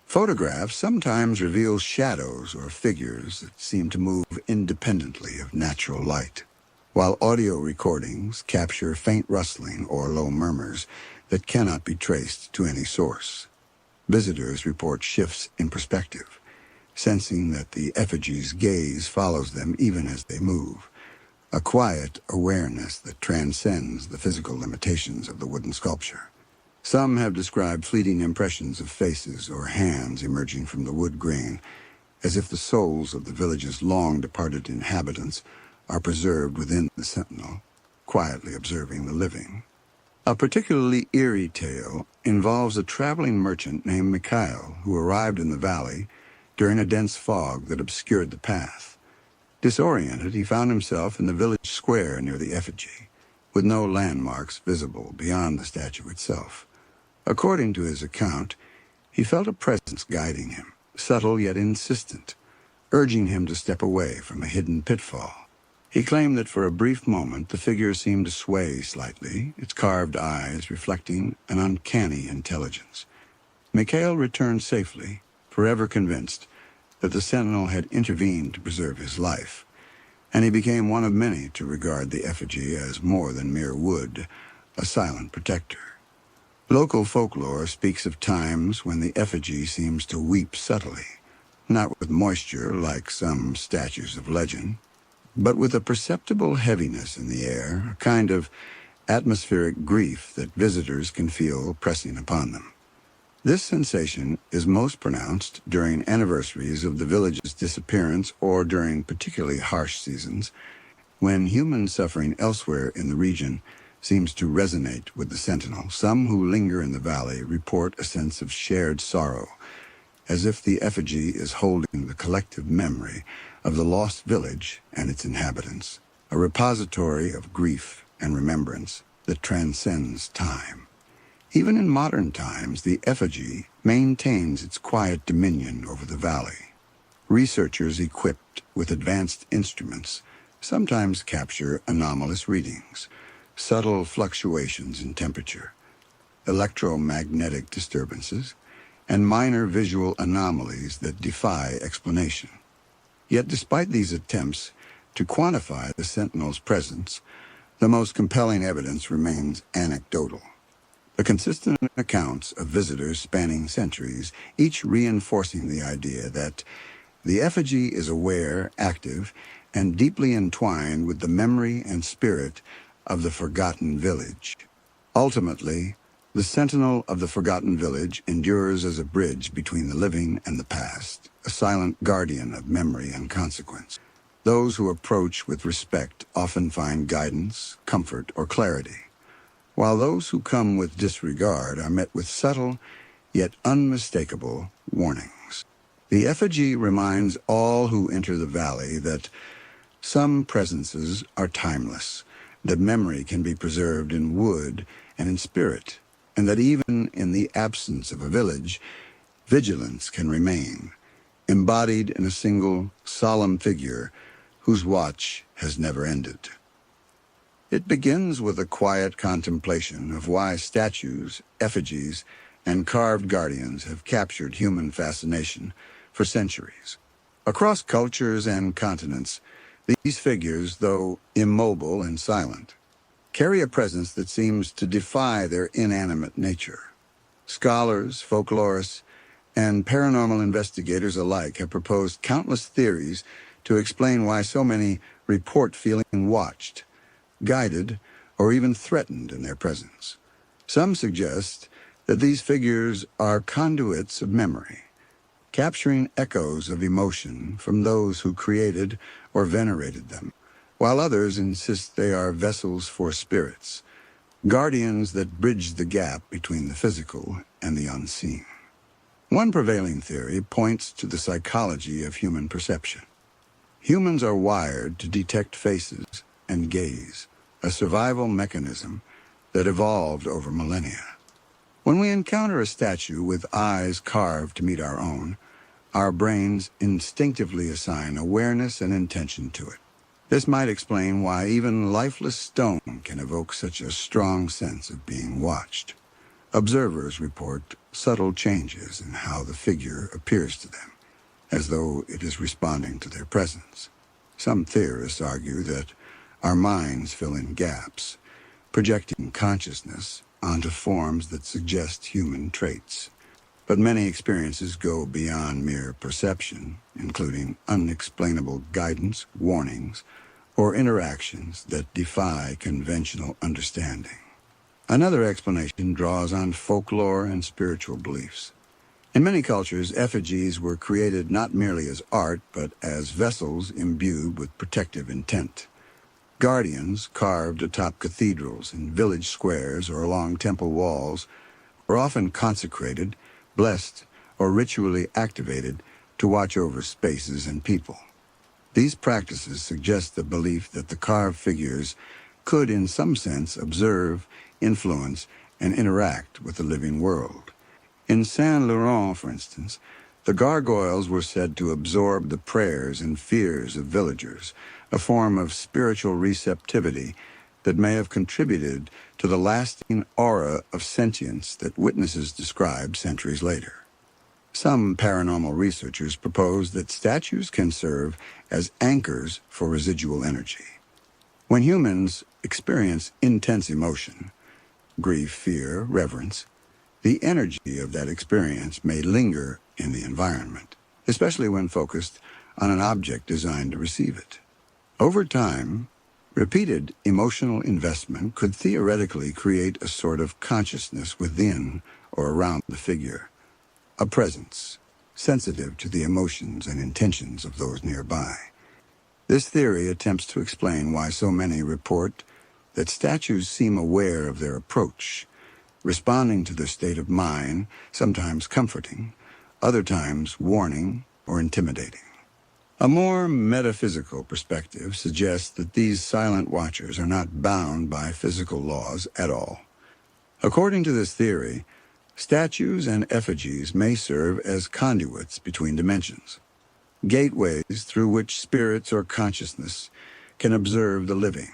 Photographs sometimes reveal shadows or figures that seem to move independently of natural light, while audio recordings capture faint rustling or low murmurs that cannot be traced to any source. Visitors report shifts in perspective, sensing that the effigy's gaze follows them even as they move, a quiet awareness that transcends the physical limitations of the wooden sculpture. Some have described fleeting impressions of faces or hands emerging from the wood grain, as if the souls of the village's long-departed inhabitants are preserved within the sentinel, quietly observing the living. A particularly eerie tale involves a traveling merchant named Mikhail who arrived in the valley during a dense fog that obscured the path. Disoriented, he found himself in the village square near the effigy, with no landmarks visible beyond the statue itself. According to his account, he felt a presence guiding him, subtle yet insistent, urging him to step away from a hidden pitfall. He claimed that for a brief moment the figure seemed to sway slightly, its carved eyes reflecting an uncanny intelligence. Mikhail returned safely, forever convinced that the sentinel had intervened to preserve his life, and he became one of many to regard the effigy as more than mere wood, a silent protector. Local folklore speaks of times when the effigy seems to weep subtly, not with moisture like some statues of legend, but with a perceptible heaviness in the air, a kind of atmospheric grief that visitors can feel pressing upon them. This sensation is most pronounced during anniversaries of the village's disappearance or during particularly harsh seasons, when human suffering elsewhere in the region seems to resonate with the sentinel. Some who linger in the valley report a sense of shared sorrow, as if the effigy is holding the collective memory of the lost village and its inhabitants, a repository of grief and remembrance that transcends time. Even in modern times, the effigy maintains its quiet dominion over the valley. Researchers equipped with advanced instruments sometimes capture anomalous readings, subtle fluctuations in temperature, electromagnetic disturbances, and minor visual anomalies that defy explanation. Yet despite these attempts to quantify the sentinel's presence, the most compelling evidence remains anecdotal. The consistent accounts of visitors spanning centuries, each reinforcing the idea that the effigy is aware, active, and deeply entwined with the memory and spirit of the forgotten village. Ultimately, the sentinel of the forgotten village endures as a bridge between the living and the past, a silent guardian of memory and consequence. Those who approach with respect often find guidance, comfort, or clarity, while those who come with disregard are met with subtle, yet unmistakable warnings. The effigy reminds all who enter the valley that some presences are timeless, that memory can be preserved in wood and in spirit, and that even in the absence of a village, vigilance can remain, embodied in a single, solemn figure whose watch has never ended. It begins with a quiet contemplation of why statues, effigies, and carved guardians have captured human fascination for centuries. Across cultures and continents, these figures, though immobile and silent, carry a presence that seems to defy their inanimate nature. Scholars, folklorists, and paranormal investigators alike have proposed countless theories to explain why so many report feeling watched, guided, or even threatened in their presence. Some suggest that these figures are conduits of memory, capturing echoes of emotion from those who created or venerated them, while others insist they are vessels for spirits, guardians that bridge the gap between the physical and the unseen. One prevailing theory points to the psychology of human perception. Humans are wired to detect faces and gaze, a survival mechanism that evolved over millennia. When we encounter a statue with eyes carved to meet our own, our brains instinctively assign awareness and intention to it. This might explain why even lifeless stone can evoke such a strong sense of being watched. Observers report subtle changes in how the figure appears to them, as though it is responding to their presence. Some theorists argue that our minds fill in gaps, projecting consciousness onto forms that suggest human traits. But many experiences go beyond mere perception, including unexplainable guidance, warnings, or interactions that defy conventional understanding. Another explanation draws on folklore and spiritual beliefs. In many cultures, effigies were created not merely as art, but as vessels imbued with protective intent. Guardians carved atop cathedrals in village squares or along temple walls were often consecrated, blessed, or ritually activated to watch over spaces and people. These practices suggest the belief that the carved figures could, in some sense, observe, influence, and interact with the living world. In Saint Luron, for instance, the gargoyles were said to absorb the prayers and fears of villagers, a form of spiritual receptivity that may have contributed to the lasting aura of sentience that witnesses described centuries later. Some paranormal researchers propose that statues can serve as anchors for residual energy. When humans experience intense emotion, grief, fear, reverence, the energy of that experience may linger in the environment, especially when focused on an object designed to receive it. Over time, repeated emotional investment could theoretically create a sort of consciousness within or around the figure, a presence sensitive to the emotions and intentions of those nearby. This theory attempts to explain why so many report that statues seem aware of their approach, responding to their state of mind, sometimes comforting, other times warning or intimidating. A more metaphysical perspective suggests that these silent watchers are not bound by physical laws at all. According to this theory, statues and effigies may serve as conduits between dimensions, gateways through which spirits or consciousness can observe the living.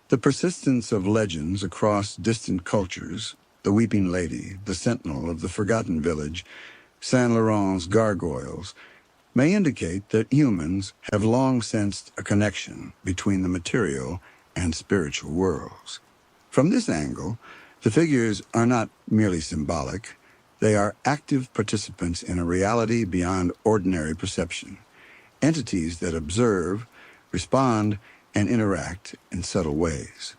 The persistence of legends across distant cultures, the Weeping Lady, the Sentinel of the Forgotten Village, Saint Laurent's Gargoyles, may indicate that humans have long sensed a connection between the material and spiritual worlds. From this angle, the figures are not merely symbolic, they are active participants in a reality beyond ordinary perception, entities that observe, respond, and interact in subtle ways.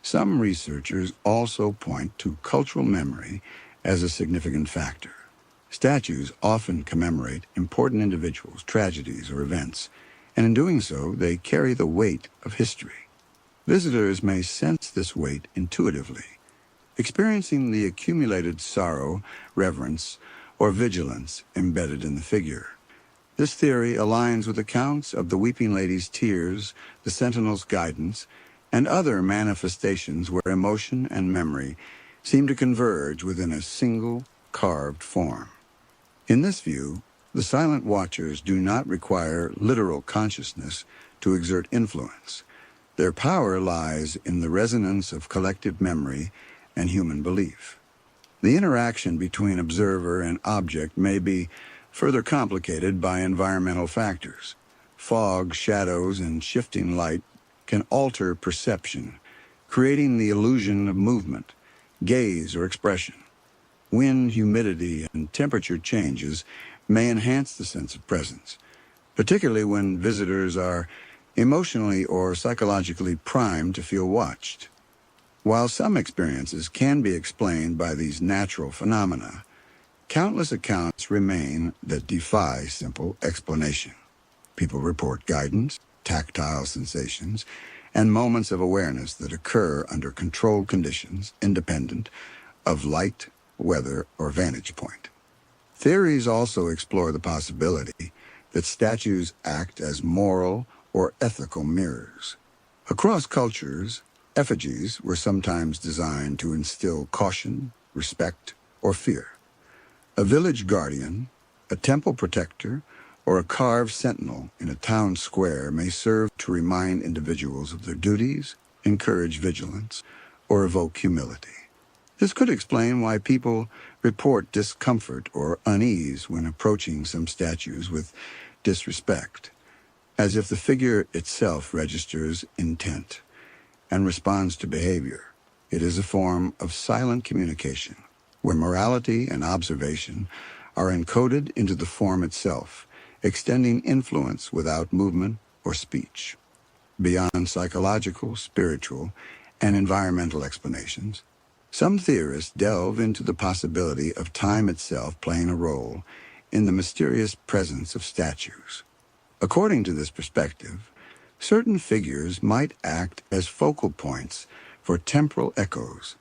Some researchers also point to cultural memory as a significant factor. Statues often commemorate important individuals, tragedies, or events, and in doing so, they carry the weight of history. Visitors may sense this weight intuitively, experiencing the accumulated sorrow, reverence, or vigilance embedded in the figure. This theory aligns with accounts of the Weeping Lady's tears, the Sentinel's guidance, and other manifestations where emotion and memory seem to converge within a single carved form. In this view, the silent watchers do not require literal consciousness to exert influence. Their power lies in the resonance of collective memory and human belief. The interaction between observer and object may be further complicated by environmental factors. Fog, shadows, and shifting light can alter perception, creating the illusion of movement, gaze, or expression. Wind, humidity, and temperature changes may enhance the sense of presence, particularly when visitors are emotionally or psychologically primed to feel watched. While some experiences can be explained by these natural phenomena, countless accounts remain that defy simple explanation. People report guidance, tactile sensations, and moments of awareness that occur under controlled conditions independent of light, weather, or vantage point. Theories also explore the possibility that statues act as moral or ethical mirrors. Across cultures, effigies were sometimes designed to instill caution, respect, or fear. A village guardian, a temple protector, or a carved sentinel in a town square may serve to remind individuals of their duties, encourage vigilance, or evoke humility. This could explain why people report discomfort or unease when approaching some statues with disrespect, as if the figure itself registers intent and responds to behavior. It is a form of silent communication, where morality and observation are encoded into the form itself, extending influence without movement or speech. Beyond psychological, spiritual, and environmental explanations, some theorists delve into the possibility of time itself playing a role in the mysterious presence of statues. According to this perspective, certain figures might act as focal points for temporal echoes,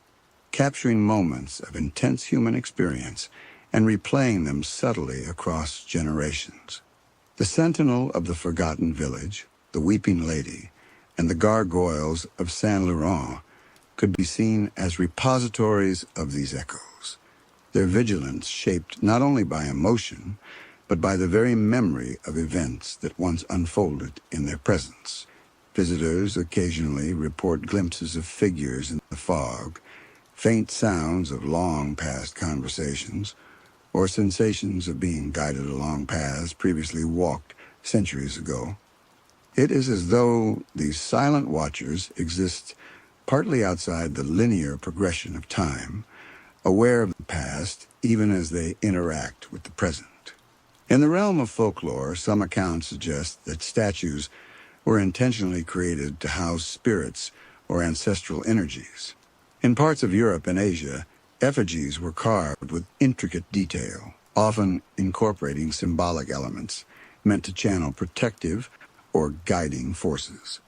capturing moments of intense human experience and replaying them subtly across generations. The sentinel of the forgotten village, the weeping lady, and the gargoyles of Saint Luron could be seen as repositories of these echoes, their vigilance shaped not only by emotion, but by the very memory of events that once unfolded in their presence. Visitors occasionally report glimpses of figures in the fog, faint sounds of long-past conversations, or sensations of being guided along paths previously walked centuries ago. It is as though these silent watchers exist partly outside the linear progression of time, aware of the past even as they interact with the present. In the realm of folklore, some accounts suggest that statues were intentionally created to house spirits or ancestral energies. In parts of Europe and Asia, effigies were carved with intricate detail, often incorporating symbolic elements meant to channel protective or guiding forces.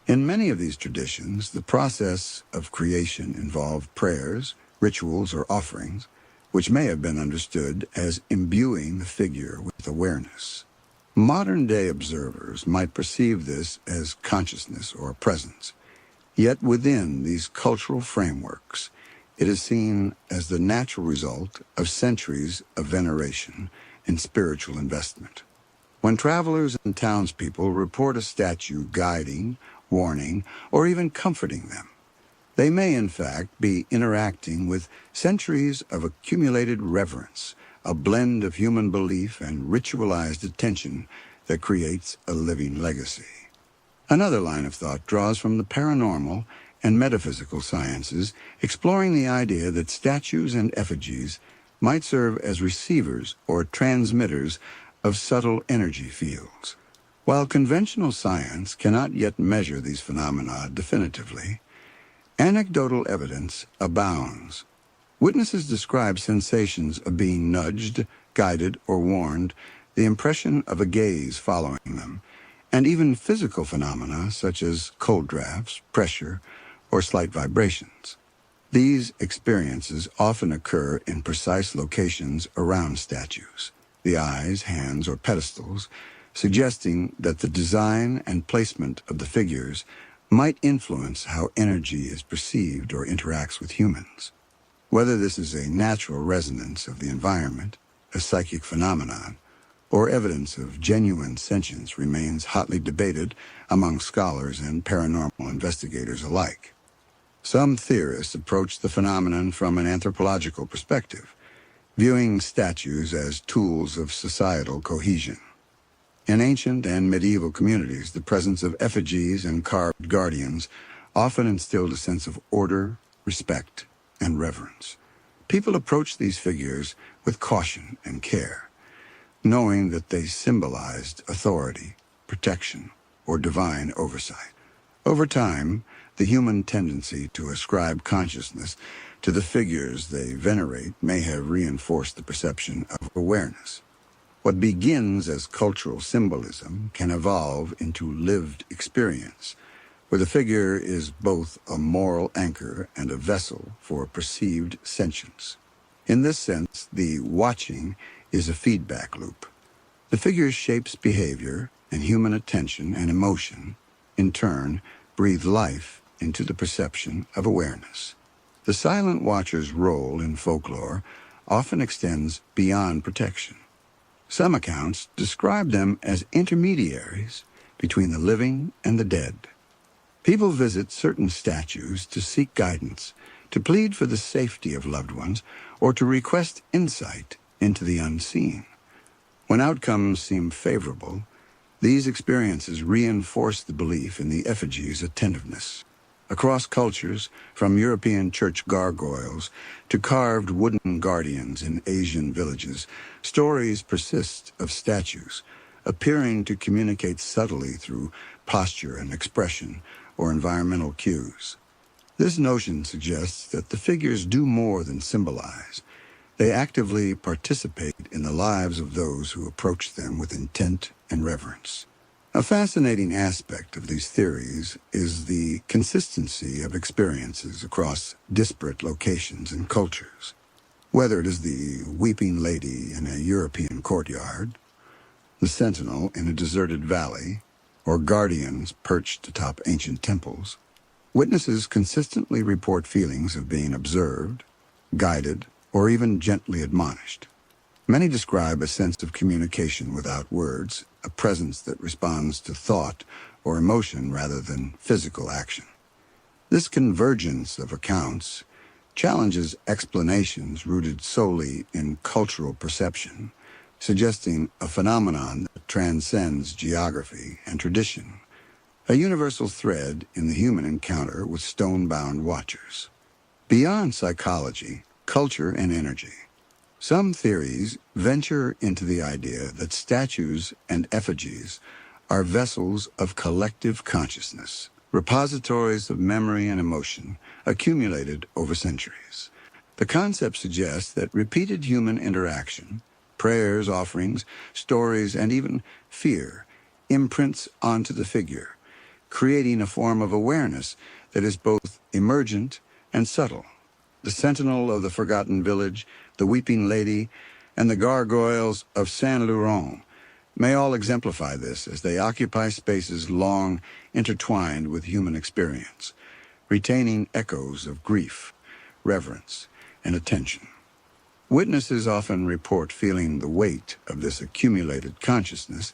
In many of these traditions, the process of creation involved prayers, rituals, or offerings, which may have been understood as imbuing the figure with awareness. Modern-day observers might perceive this as consciousness or presence, yet within these cultural frameworks, it is seen as the natural result of centuries of veneration and spiritual investment. When travelers and townspeople report a statue guiding, warning, or even comforting them, they may in fact be interacting with centuries of accumulated reverence, a blend of human belief and ritualized attention that creates a living legacy. Another line of thought draws from the paranormal and metaphysical sciences, exploring the idea that statues and effigies might serve as receivers or transmitters of subtle energy fields. While conventional science cannot yet measure these phenomena definitively, anecdotal evidence abounds. Witnesses describe sensations of being nudged, guided, or warned, the impression of a gaze following them, and even physical phenomena such as cold drafts, pressure, or slight vibrations. These experiences often occur in precise locations around statues, the eyes, hands, or pedestals, suggesting that the design and placement of the figures might influence how energy is perceived or interacts with humans. Whether this is a natural resonance of the environment, a psychic phenomenon, or evidence of genuine sentience remains hotly debated among scholars and paranormal investigators alike. Some theorists approach the phenomenon from an anthropological perspective, viewing statues as tools of societal cohesion. In ancient and medieval communities, the presence of effigies and carved guardians often instilled a sense of order, respect, and reverence. People approached these figures with caution and care, knowing that they symbolized authority, protection, or divine oversight. Over time, the human tendency to ascribe consciousness to the figures they venerate may have reinforced the perception of awareness. What begins as cultural symbolism can evolve into lived experience, where the figure is both a moral anchor and a vessel for perceived sentience. In this sense, the watching is a feedback loop. The figure shapes behavior, and human attention and emotion, in turn, breathe life into the perception of awareness. The silent watcher's role in folklore often extends beyond protection. Some accounts describe them as intermediaries between the living and the dead. People visit certain statues to seek guidance, to plead for the safety of loved ones, or to request insight into the unseen. When outcomes seem favorable, these experiences reinforce the belief in the effigy's attentiveness. Across cultures, from European church gargoyles to carved wooden guardians in Asian villages, stories persist of statues, appearing to communicate subtly through posture and expression or environmental cues. This notion suggests that the figures do more than symbolize. They actively participate in the lives of those who approach them with intent and reverence. A fascinating aspect of these theories is the consistency of experiences across disparate locations and cultures. Whether it is the weeping lady in a European courtyard, the sentinel in a deserted valley, or guardians perched atop ancient temples, witnesses consistently report feelings of being observed, guided, or even gently admonished. Many describe a sense of communication without words, a presence that responds to thought or emotion rather than physical action. This convergence of accounts challenges explanations rooted solely in cultural perception, suggesting a phenomenon that transcends geography and tradition, a universal thread in the human encounter with stone-bound watchers. Beyond psychology, culture, and energy, some theories venture into the idea that statues and effigies are vessels of collective consciousness, repositories of memory and emotion accumulated over centuries. The concept suggests that repeated human interaction, prayers, offerings, stories, and even fear imprints onto the figure, creating a form of awareness that is both emergent and subtle. The sentinel of the forgotten village, the weeping lady, and the gargoyles of Saint Luron may all exemplify this as they occupy spaces long intertwined with human experience, retaining echoes of grief, reverence, and attention. Witnesses often report feeling the weight of this accumulated consciousness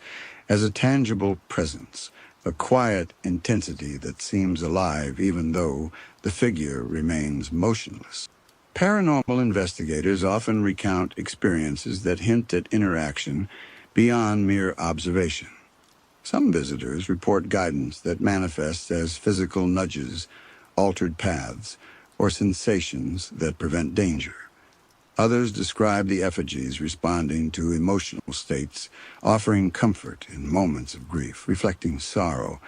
as a tangible presence, a quiet intensity that seems alive even though the figure remains motionless. Paranormal investigators often recount experiences that hint at interaction beyond mere observation. Some visitors report guidance that manifests as physical nudges, altered paths, or sensations that prevent danger. Others describe the effigies responding to emotional states, offering comfort in moments of grief, reflecting sorrow,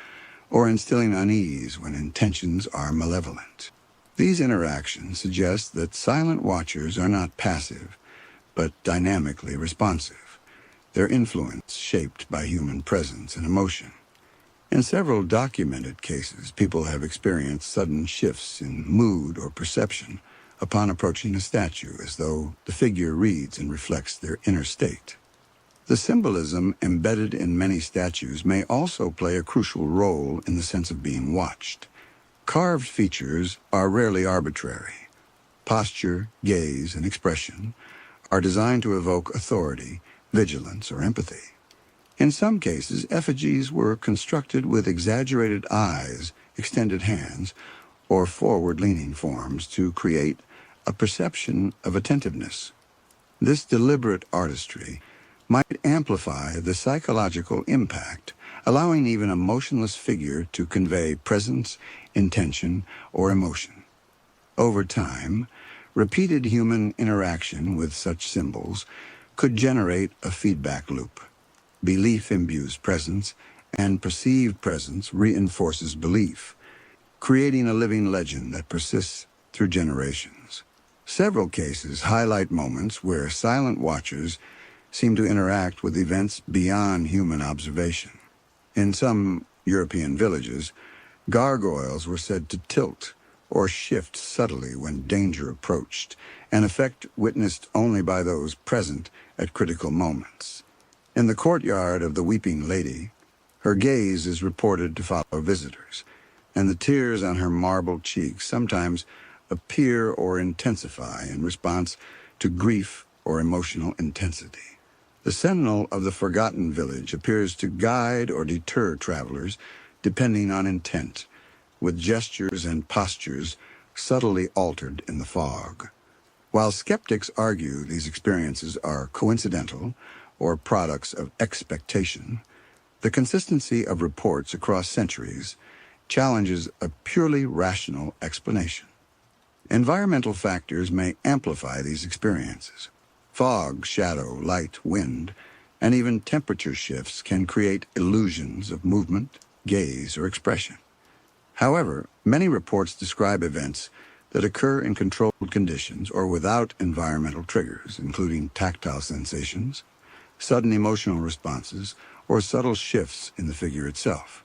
or instilling unease when intentions are malevolent. These interactions suggest that silent watchers are not passive, but dynamically responsive, their influence shaped by human presence and emotion. In several documented cases, people have experienced sudden shifts in mood or perception upon approaching a statue, as though the figure reads and reflects their inner state. The symbolism embedded in many statues may also play a crucial role in the sense of being watched. Carved features are rarely arbitrary. Posture, gaze, and expression are designed to evoke authority, vigilance, or empathy. In some cases, effigies were constructed with exaggerated eyes, extended hands, or forward-leaning forms to create a perception of attentiveness. This deliberate artistry might amplify the psychological impact, allowing even a motionless figure to convey presence, intention, or emotion. Over time, repeated human interaction with such symbols could generate a feedback loop. Belief imbues presence, and perceived presence reinforces belief, creating a living legend that persists through generations. Several cases highlight moments where silent watchers seem to interact with events beyond human observation. In some European villages, gargoyles were said to tilt or shift subtly when danger approached, an effect witnessed only by those present at critical moments. In the courtyard of the Weeping Lady, her gaze is reported to follow visitors, and the tears on her marble cheeks sometimes appear or intensify in response to grief or emotional intensity. The sentinel of the forgotten village appears to guide or deter travelers depending on intent, with gestures and postures subtly altered in the fog. While skeptics argue these experiences are coincidental or products of expectation, the consistency of reports across centuries challenges a purely rational explanation. Environmental factors may amplify these experiences. Fog, shadow, light, wind, and even temperature shifts can create illusions of movement, gaze, or expression. However, many reports describe events that occur in controlled conditions or without environmental triggers, including tactile sensations, sudden emotional responses, or subtle shifts in the figure itself.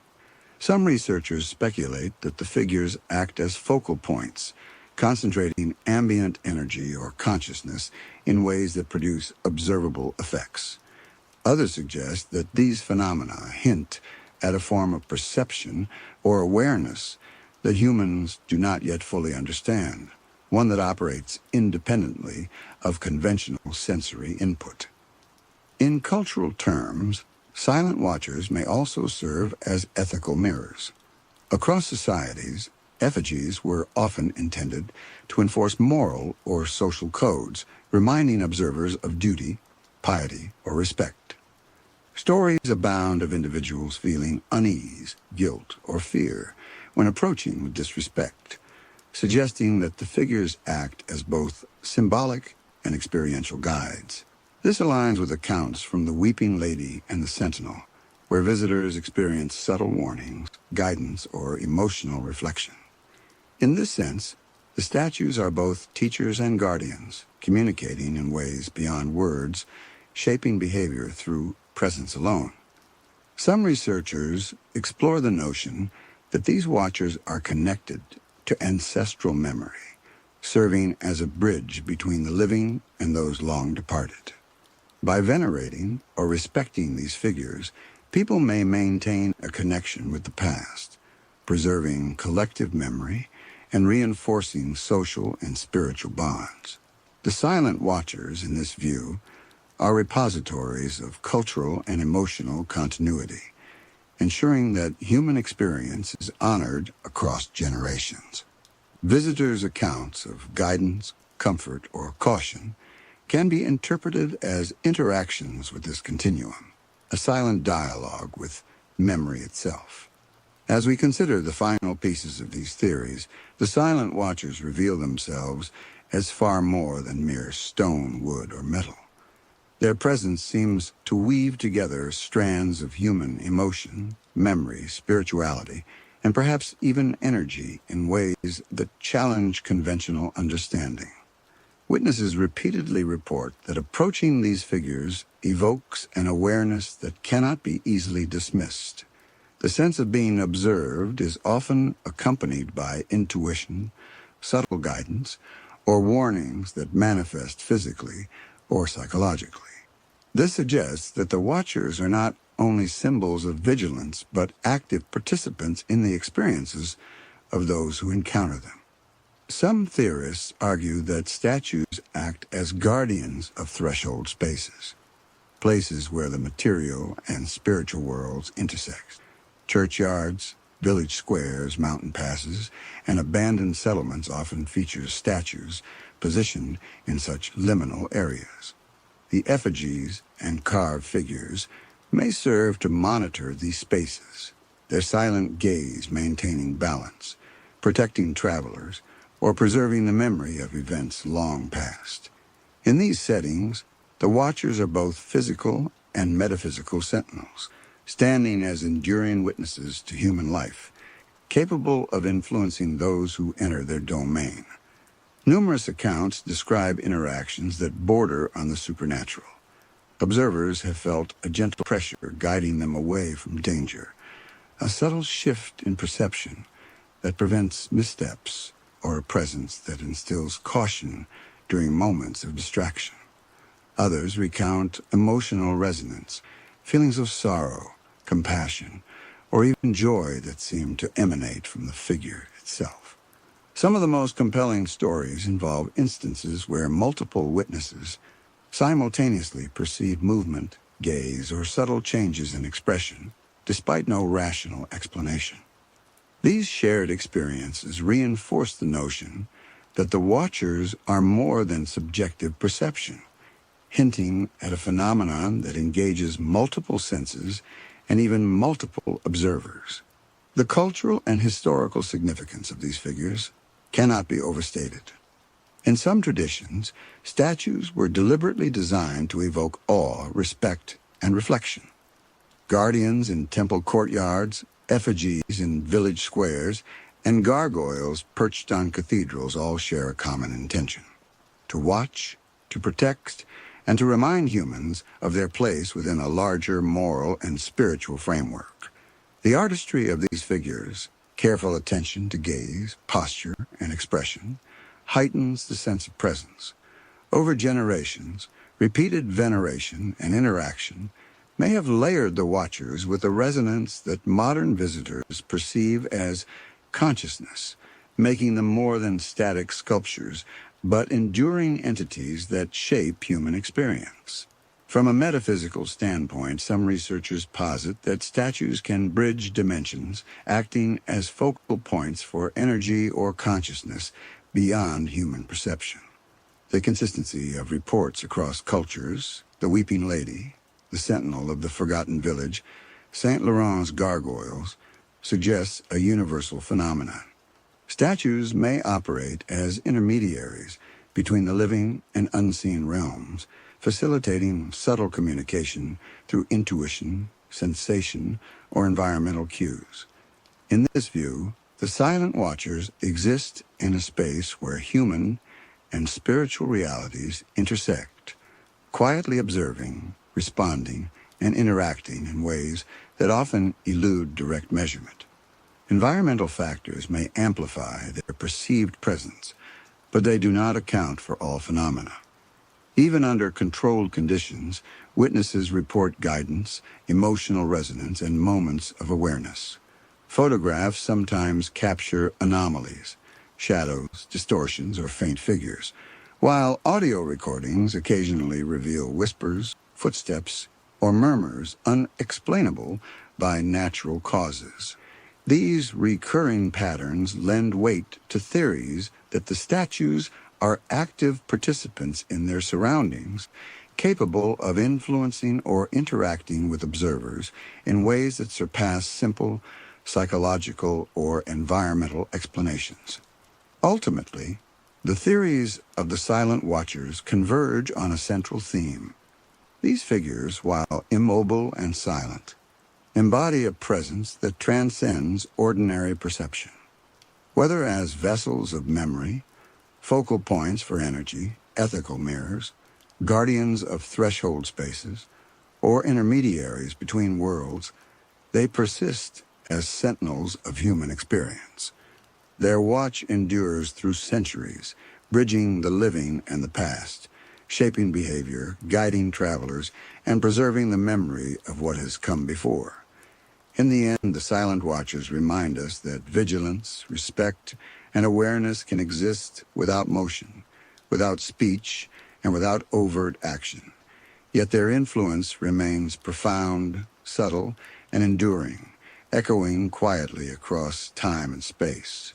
Some researchers speculate that the figures act as focal points, concentrating ambient energy or consciousness in ways that produce observable effects. Others suggest that these phenomena hint at a form of perception or awareness that humans do not yet fully understand, one that operates independently of conventional sensory input. In cultural terms, silent watchers may also serve as ethical mirrors. Across societies, effigies were often intended to enforce moral or social codes, reminding observers of duty, piety, or respect. Stories abound of individuals feeling unease, guilt, or fear when approaching with disrespect, suggesting that the figures act as both symbolic and experiential guides. This aligns with accounts from the Weeping Lady and the Sentinel, where visitors experience subtle warnings, guidance, or emotional reflection. In this sense, the statues are both teachers and guardians, communicating in ways beyond words, shaping behavior through presence alone. Some researchers explore the notion that these watchers are connected to ancestral memory, serving as a bridge between the living and those long departed. By venerating or respecting these figures, people may maintain a connection with the past, preserving collective memory and reinforcing social and spiritual bonds. The silent watchers, in this view, are repositories of cultural and emotional continuity, ensuring that human experience is honored across generations. Visitors' accounts of guidance, comfort, or caution can be interpreted as interactions with this continuum, a silent dialogue with memory itself. As we consider the final pieces of these theories, the silent watchers reveal themselves as far more than mere stone, wood, or metal. Their presence seems to weave together strands of human emotion, memory, spirituality, and perhaps even energy in ways that challenge conventional understanding. Witnesses repeatedly report that approaching these figures evokes an awareness that cannot be easily dismissed. The sense of being observed is often accompanied by intuition, subtle guidance, or warnings that manifest physically or psychologically. This suggests that the watchers are not only symbols of vigilance, but active participants in the experiences of those who encounter them. Some theorists argue that statues act as guardians of threshold spaces, places where the material and spiritual worlds intersect. Churchyards, village squares, mountain passes, and abandoned settlements often feature statues positioned in such liminal areas. The effigies and carved figures may serve to monitor these spaces, their silent gaze maintaining balance, protecting travelers, or preserving the memory of events long past. In these settings, the watchers are both physical and metaphysical sentinels, standing as enduring witnesses to human life, capable of influencing those who enter their domain. Numerous accounts describe interactions that border on the supernatural. Observers have felt a gentle pressure guiding them away from danger, a subtle shift in perception that prevents missteps, or a presence that instills caution during moments of distraction. Others recount emotional resonance, feelings of sorrow, compassion, or even joy that seem to emanate from the figure itself. Some of the most compelling stories involve instances where multiple witnesses simultaneously perceive movement, gaze, or subtle changes in expression, despite no rational explanation. These shared experiences reinforce the notion that the watchers are more than subjective perception, hinting at a phenomenon that engages multiple senses and even multiple observers. The cultural and historical significance of these figures cannot be overstated. In some traditions, statues were deliberately designed to evoke awe, respect, and reflection. Guardians in temple courtyards, effigies in village squares, and gargoyles perched on cathedrals all share a common intention: to watch, to protect, and to remind humans of their place within a larger moral and spiritual framework. The artistry of these figures, careful attention to gaze, posture, and expression, heightens the sense of presence. Over generations, repeated veneration and interaction may have layered the watchers with a resonance that modern visitors perceive as consciousness, making them more than static sculptures, but enduring entities that shape human experience. From a metaphysical standpoint, some researchers posit that statues can bridge dimensions, acting as focal points for energy or consciousness beyond human perception. The consistency of reports across cultures, the Weeping Lady, the Sentinel of the Forgotten Village, St. Laurent's Gargoyles, suggests a universal phenomenon. Statues may operate as intermediaries between the living and unseen realms, facilitating subtle communication through intuition, sensation, or environmental cues. In this view, the silent watchers exist in a space where human and spiritual realities intersect, quietly observing, responding, and interacting in ways that often elude direct measurement. Environmental factors may amplify their perceived presence, but they do not account for all phenomena. Even under controlled conditions, witnesses report guidance, emotional resonance, and moments of awareness. Photographs sometimes capture anomalies, shadows, distortions, or faint figures, while audio recordings occasionally reveal whispers, footsteps, or murmurs unexplainable by natural causes. These recurring patterns lend weight to theories that the statues are active participants in their surroundings, capable of influencing or interacting with observers in ways that surpass simple psychological or environmental explanations. Ultimately, the theories of the silent watchers converge on a central theme. These figures, while immobile and silent, embody a presence that transcends ordinary perception. Whether as vessels of memory, focal points for energy, ethical mirrors, guardians of threshold spaces, or intermediaries between worlds, they persist as sentinels of human experience. Their watch endures through centuries, bridging the living and the past, shaping behavior, guiding travelers, and preserving the memory of what has come before. In the end, the silent watchers remind us that vigilance, respect, and awareness can exist without motion, without speech, and without overt action. Yet their influence remains profound, subtle, and enduring, echoing quietly across time and space.